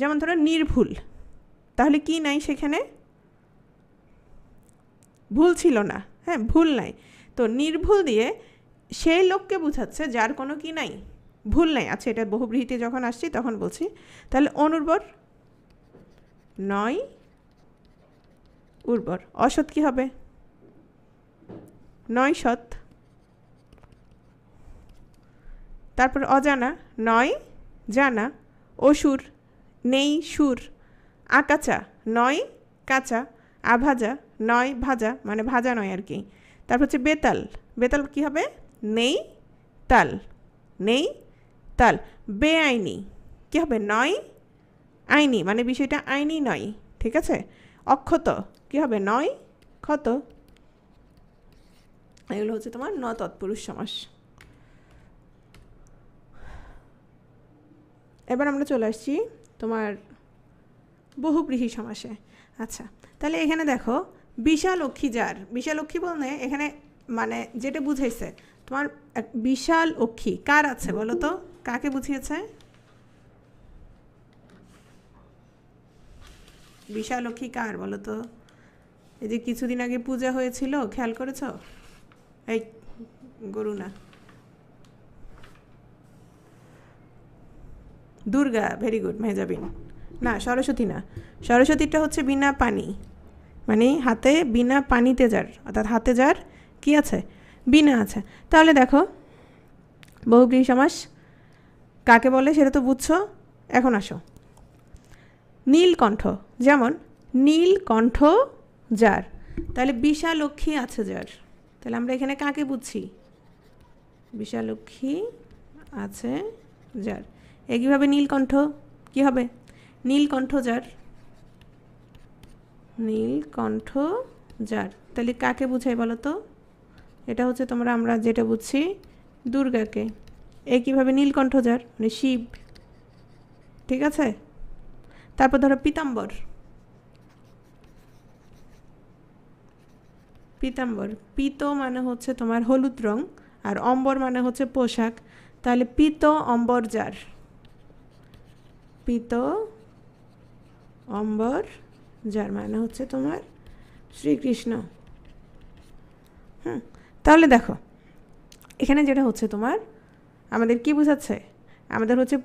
যেমন ধরো নির্ভুল, তাহলে কি নাই সেখানে? ভুল ছিল না, হ্যাঁ, ভুল নাই। তো নির্ভুল দিয়ে সেই লোককে বোঝাচ্ছে যার কোনো কি নাই, ভুল নাই। আচ্ছা, এটা বহুব্রীহিতে যখন আসছি তখন বলছি। তাহলে অনুর্বর, নয় উর্বর। অসৎ কি হবে? নয় সৎ। তারপর অজানা, নয় জানা। অসুর, নেই সুর। আকাচা, নয় কাঁচা। আভাজা, নয় ভাজা, মানে ভাজা নয় আর কি। তারপর হচ্ছে বেতাল, বেতাল কি হবে? নেই তাল, নেই তাল। বেআইনি কি হবে? নয় আইনি, মানে বিষয়টা আইনি নয়, ঠিক আছে। অক্ষত কি হবে? নয় ক্ষত। এগুলো হচ্ছে তোমার ন তৎপুরুষ সমাস। এবার আমরা চলে আসছি তোমার বহুব্রীহি সমাসে। আচ্ছা, তাহলে এখানে দেখো বিশালক্ষী যার, বিশালক্ষী বলতে এখানে মানে যেটা বুঝাইছে তোমার বিশাল অক্ষী কার আছে বলো তো? কাকে বুঝিয়েছে? বিশালক্ষী কার বলো তো? এই যে কিছুদিন আগে পূজা হয়েছিল, খেয়াল করেছ? এই গরু না, দুর্গা, ভেরি গুড, মেহজাবিন। না, সরস্বতী না, সরস্বতীটা হচ্ছে বিনা পানি, মানে হাতে বিনা পানিতে যার, অর্থাৎ হাতে যার কি আছে? বিনা আছে। তাহলে দেখো বহুব্রীহি সমাস কাকে বলে সেটা তো বুঝছো। এখন আসো, নীলকণ্ঠ, যেমন নীলকণ্ঠ যার, তাহলে বিশালক্ষী আছে যার, তাহলে আমরা এখানে কাকে বুঝছি? বিশালক্ষী আছে যার। একইভাবে নীলকণ্ঠ কি হবে? নীলকণ্ঠ যার, নীলকণ্ঠ যার, তাহলে কাকে বুঝাই বলো তো? এটা হচ্ছে তোমরা আমরা যেটা বুঝছি দুর্গাকে। একইভাবে নীলকণ্ঠ যার মানে শিব, ঠিক আছে। তারপর ধরো পীতাম্বর, পীতাম্বর, পীত মানে হচ্ছে তোমার হলুদ রং, আর অম্বর মানে হচ্ছে পোশাক। তাহলে পীত অম্বর যার, পীত অম্বর যার মানে হচ্ছে তোমার শ্রীকৃষ্ণ। তাহলে দেখো এখানে যেটা হচ্ছে তোমার আমাদের কি বোঝাচ্ছে? আমাদের হচ্ছে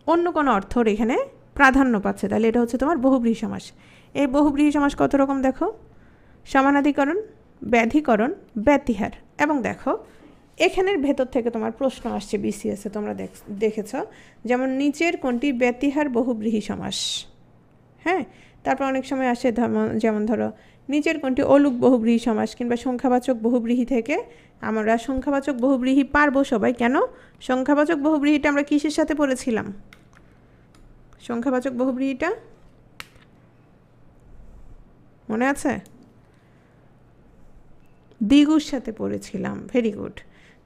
অন্য কোনো অর্থর এখানে প্রাধান্য পাচ্ছে। তাহলে এটা হচ্ছে তোমার বহুব্রীহি সমাস। এই বহুব্রীহি সমাস কত রকম দেখো? সমানাধিকরণ, ব্যাধিকরণ, ব্যতিহার। এবং দেখো এখানের ভেতর থেকে তোমার প্রশ্ন আসছে বিসিএসে, তোমরা দেখেছ, যেমন নিচের কোনটি ব্যতিহার বহুব্রীহি সমাস? হ্যাঁ, তারপর অনেক সময় আসে যেমন ধরো নিচের কোনটি অলুক বহুব্রীহি সমাস, কিংবা সংখ্যাবাচক বহুব্রীহি থেকে আমরা সংখ্যাবাচক বহুব্রীহি পারবো সবাই। কেন? সংখ্যাবাচক বহুব্রীহিটা আমরা কিসের সাথে পড়েছিলাম? সংখ্যাবাচক বহুব্রীহিটা মনে আছে? দ্বিগুর সাথে পড়েছিলাম, ভেরি গুড।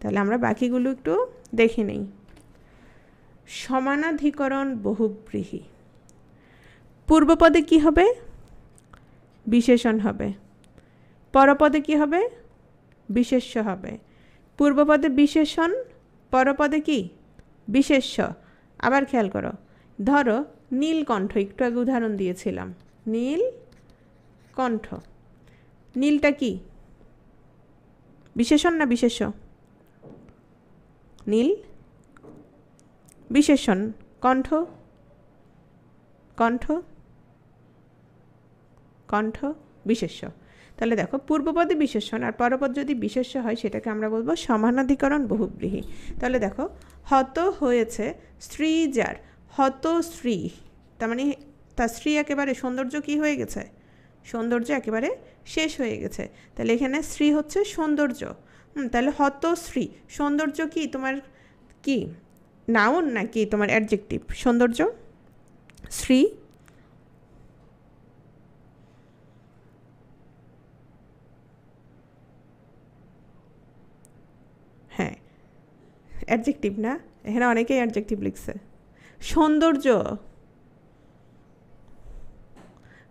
তাহলে আমরা বাকিগুলো একটু দেখে নেই। সমানাধিকরণ বহুব্রীহি, পূর্বপদে কি হবে? বিশেষণ হবে। পরপদে কি হবে? বিশেষ্য হবে। পূর্বপদে বিশেষণ, পরপদে কি? বিশেষ্য। আবার খেয়াল করো, ধরো নীলকণ্ঠ, একটু আগে উদাহরণ দিয়েছিলাম, নীলকণ্ঠ, নীলটা কি বিশেষণ না বিশেষ্য? নীল বিশেষণ, কণ্ঠ, কণ্ঠ, কণ্ঠ বিশেষ্য। তাহলে দেখো পূর্বপদে বিশেষণ আর পরপদ যদি বিশেষ্য হয় সেটাকে আমরা বলবো সমানাধিকরণ বহুব্রীহি। তাহলে দেখো হত হয়েছে স্ত্রী যার, হত স্ত্রী, তার মানে তার স্ত্রী একেবারে সৌন্দর্য কি হয়ে গেছে, সৌন্দর্য একেবারে শেষ হয়ে গেছে। তাহলে এখানে স্ত্রী হচ্ছে সৌন্দর্য। তাহলে হত স্ত্রী, সৌন্দর্য কি তোমার কি নাউন নাকি তোমার অ্যাডজেক্টিভ? সৌন্দর্য স্ত্রী হ্যাঁ অ্যাডজেক্টিভ না, এখানে অনেকেই অ্যাডজেক্টিভ লিখছে। সৌন্দর্য,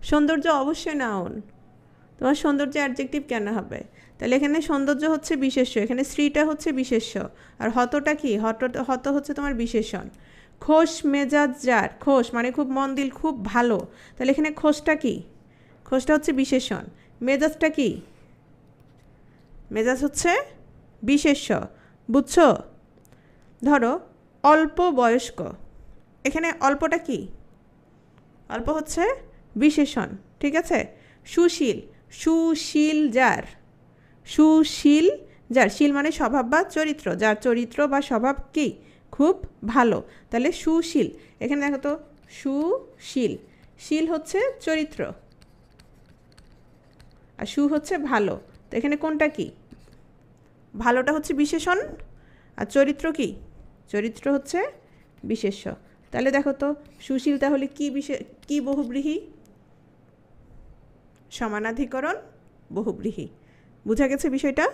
সৌন্দর্য অবশ্যই নাউন, তোমার সৌন্দর্য অ্যাডজেক্টিভ কেন হবে? তাহলে এখানে সৌন্দর্য হচ্ছে বিশেষ্য, এখানে স্ত্রীটা হচ্ছে বিশেষ্য, আর হতটা কি, হত হচ্ছে তোমার বিশেষণ। খোশ মেজাজ যার, খোশ মানে খুব মন দিল, খুব ভালো, তাহলে এখানে খোশটা কি, খোশটা হচ্ছে বিশেষণ। মেজাজটা কি, মেজাজ হচ্ছে বিশেষ্য, বুঝছো? ধরো অল্প বয়স্ক, এখানে অল্পটা কি, অল্প হচ্ছে বিশেষণ, ঠিক আছে? সুশীল, সুশীল যার, সুশীল যার, শীল মানে স্বভাব বা চরিত্র, যার চরিত্র বা স্বভাব কি খুব ভালো, তাহলে সুশীল। এখানে দেখো তো সুশীল, শীল হচ্ছে চরিত্র আর সু হচ্ছে ভালো, তো এখানে কোনটা কি, ভালোটা হচ্ছে বিশেষণ আর চরিত্র কি, চরিত্র হচ্ছে বিশেষ্য। তাহলে দেখো তো সুশীল তাহলে কি বহুব্রীহি? সমানাধিকরণ বহুব্রীহি। বুঝা গেছে বিষয়টা?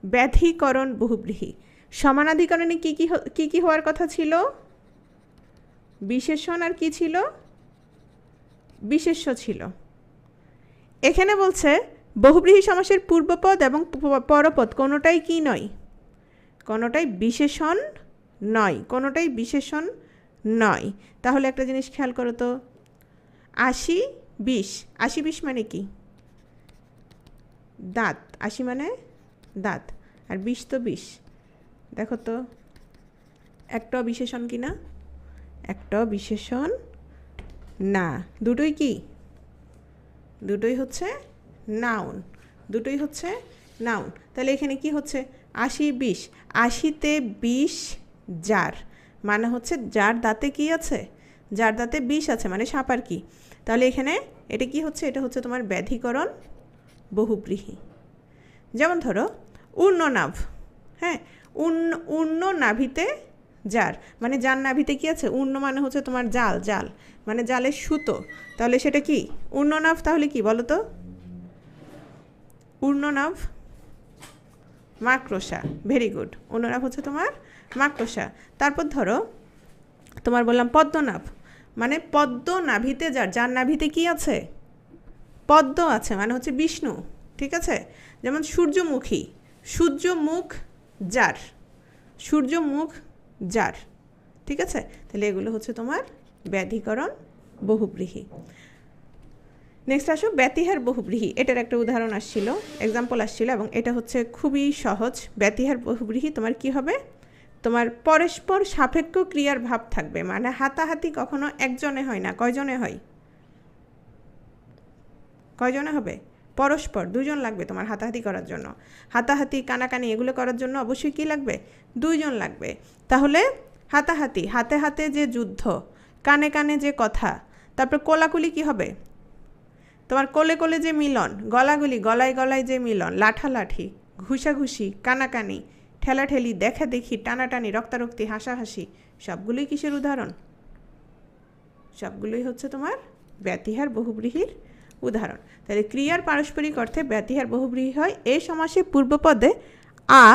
ব্যাধিকরণ বহুব্রীহি। সমানাধিকরণে কি কি হওয়ার কথা ছিল? বিশেষণ আর কি ছিল? বিশেষ্য ছিল। এখানে বলছে বহুব্রীহি সমাসের পূর্বপদ এবং পরপদ কোনোটাই কি নয়, কোনোটাই বিশেষণ নয়, কোনোটাই বিশেষণ নয়। তাহলে একটা জিনিস খেয়াল করো তো, ৮০ ২০, ৮০ ২০ মানে কি, দাঁত, ৮০ মানে দাঁত, আর ২০ তো ২০। দেখো তো একটাও বিশেষণ কি না? একটাও বিশেষণ না, দুটোই কি, দুটোই হচ্ছে নাউন, দুটোই হচ্ছে নাউন। তাহলে এখানে কি হচ্ছে ৮০ ২০, ৮০তে ২০ যার, মানে হচ্ছে যার দাঁতে কি আছে, যার দাঁতে বিষ আছে, মানে সাপ আর কি। তাহলে এখানে এটা কি হচ্ছে, এটা হচ্ছে তোমার ব্যাধিকরণ বহুব্রীহি। যেমন ধরো ঊর্ণনাভ, হ্যাঁ ঊর্ণ নাভিতে যার, মানে যার নাভিতে কি আছে, ঊর্ণ মানে হচ্ছে তোমার জাল, জাল মানে জালের সুতো, তাহলে সেটা কি ঊর্ণনাভ। তাহলে কি বলো তো, ঊর্ণনাভ মাকড়সা, ভেরি গুড, ঊর্ণনাভ হচ্ছে তোমার মাকড়সা। তারপর ধরো তোমার বললাম পদ্মনাভ, মানে পদ্ম নাভিতে যার, যার নাভিতে কি আছে, পদ্ম আছে, মানে হচ্ছে বিষ্ণু, ঠিক আছে? যেমন সূর্যমুখী, সূর্যমুখ যার, সূর্যমুখ যার, ঠিক আছে? তাহলে এগুলো হচ্ছে তোমার ব্যাধিকরণ বহুব্রীহি। নেক্সট আসো ব্যতিহার বহুব্রীহি। এটার একটা উদাহরণ আসছিল, এক্সাম্পল আসছিল, এবং এটা হচ্ছে খুবই সহজ। ব্যতিহার বহুব্রীহি তোমার কি হবে, তোমার পরস্পর সাপেক্ষ ক্রিয়ার ভাব থাকবে, মানে হাতাহাতি কখনো একজনে হয় না, কয়জনে হয়, কয়জনে হবে, পরস্পর দুজন লাগবে তোমার হাতাহাতি করার জন্য। হাতাহাতি কানাকানি এগুলো করার জন্য অবশ্যই কি লাগবে, দুইজন লাগবে। তাহলে হাতাহাতি, হাতে হাতে যে যুদ্ধ, কানে কানে যে কথা, তারপর কোলাকুলি কি হবে, তোমার কোলে কোলে যে মিলন, গলাগুলি গলায় গলায় যে মিলন, লাঠালাঠি, ঘুষাঘুষি, কানাকানি, ঠেলাঠেলি, দেখা দেখি, টানাটানি, রক্তারক্তি, হাসাহাসি, সবগুলোই কিসের উদাহরণ, সবগুলোই হচ্ছে তোমার ব্যতিহার বহুব্রীহির উদাহরণ। তাহলে ক্রিয়ার পারস্পরিক অর্থে ব্যতিহার বহুব্রীহি হয়। এই সমাসে পূর্বপদে আ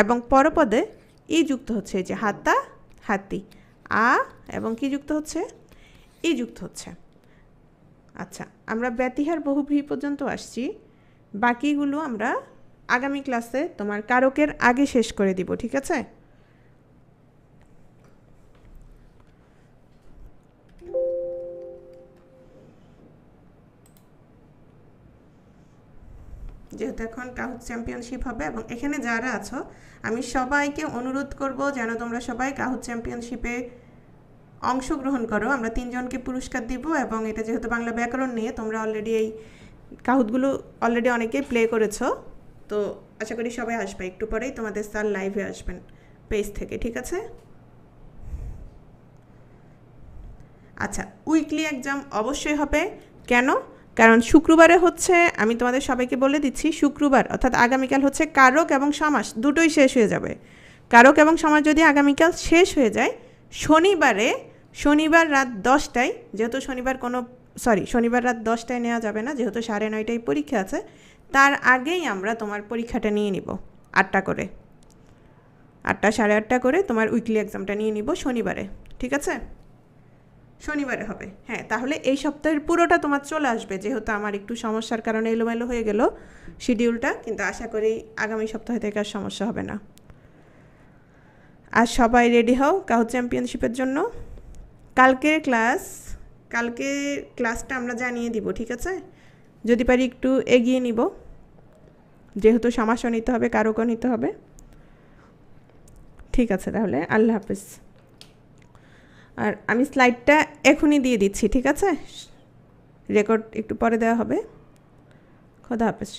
এবং পরপদে ই যুক্ত হচ্ছে, এই যে হাতা হাতি, আ এবং কি যুক্ত হচ্ছে, ই যুক্ত হচ্ছে। আচ্ছা, আমরা ব্যতিহার বহুব্রীহি পর্যন্ত আসছি, বাকিগুলো আমরা আগামী ক্লাসে তোমার কারকের আগে শেষ করে দিব, ঠিক আছে? যেহেতু এখন কাহুত চ্যাম্পিয়নশিপ হবে এবং এখানে যারা আছো আমি সবাইকে অনুরোধ করব যেন তোমরা সবাই কাহুত চ্যাম্পিয়নশিপে অংশগ্রহণ করো। আমরা 3 জনকে পুরস্কার দিব এবং এটা যেহেতু বাংলা ব্যাকরণ নিয়ে তোমরা অলরেডি এই কাহুতগুলো অলরেডি অনেকেই প্লে করেছো, তো আশা করি সবাই আসবে। একটু পরেই তোমাদের স্যার লাইভে আসবেন পেজ থেকে, ঠিক আছে? আচ্ছা, উইকলি এক্সাম অবশ্যই হবে। কেন? কারণ শুক্রবারে হচ্ছে, আমি তোমাদের সবাইকে বলে দিচ্ছি, শুক্রবার অর্থাৎ আগামীকাল হচ্ছে কারক এবং সমাস দুটোই শেষ হয়ে যাবে। কারক এবং সমাস যদি আগামীকাল শেষ হয়ে যায়, শনিবার রাত 10টায়, যেহেতু শনিবার রাত 10টায় নেওয়া যাবে না, যেহেতু 9:30টায় পরীক্ষা আছে, তার আগেই আমরা তোমার পরীক্ষাটা নিয়ে নিব 8টা করে, 8টা 8:30 করে তোমার উইকলি এক্সামটা নিয়ে নিব শনিবারে, ঠিক আছে? শনিবারে হবে। হ্যাঁ, তাহলে এই সপ্তাহের পুরোটা তোমার চলে আসবে, যেহেতু আমার একটু সমস্যার কারণে এলোমেলো হয়ে গেল শিডিউলটা, কিন্তু আশা করি আগামী সপ্তাহ থেকে আর সমস্যা হবে না। আর সবাই রেডি হও কাহুত চ্যাম্পিয়নশিপের জন্য। কালকের ক্লাসটা আমরা জানিয়ে দিব, ঠিক আছে? যদি পারি একটু এগিয়ে নিব, যেহেতু সমাসও নিতে হবে, কারকও নিতে হবে। ঠিক আছে, তাহলে আল্লাহ হাফেজ। আর আমি স্লাইডটা এখনই দিয়ে দিচ্ছি, ঠিক আছে? রেকর্ড একটু পরে দেওয়া হবে। খোদা হাফেজ।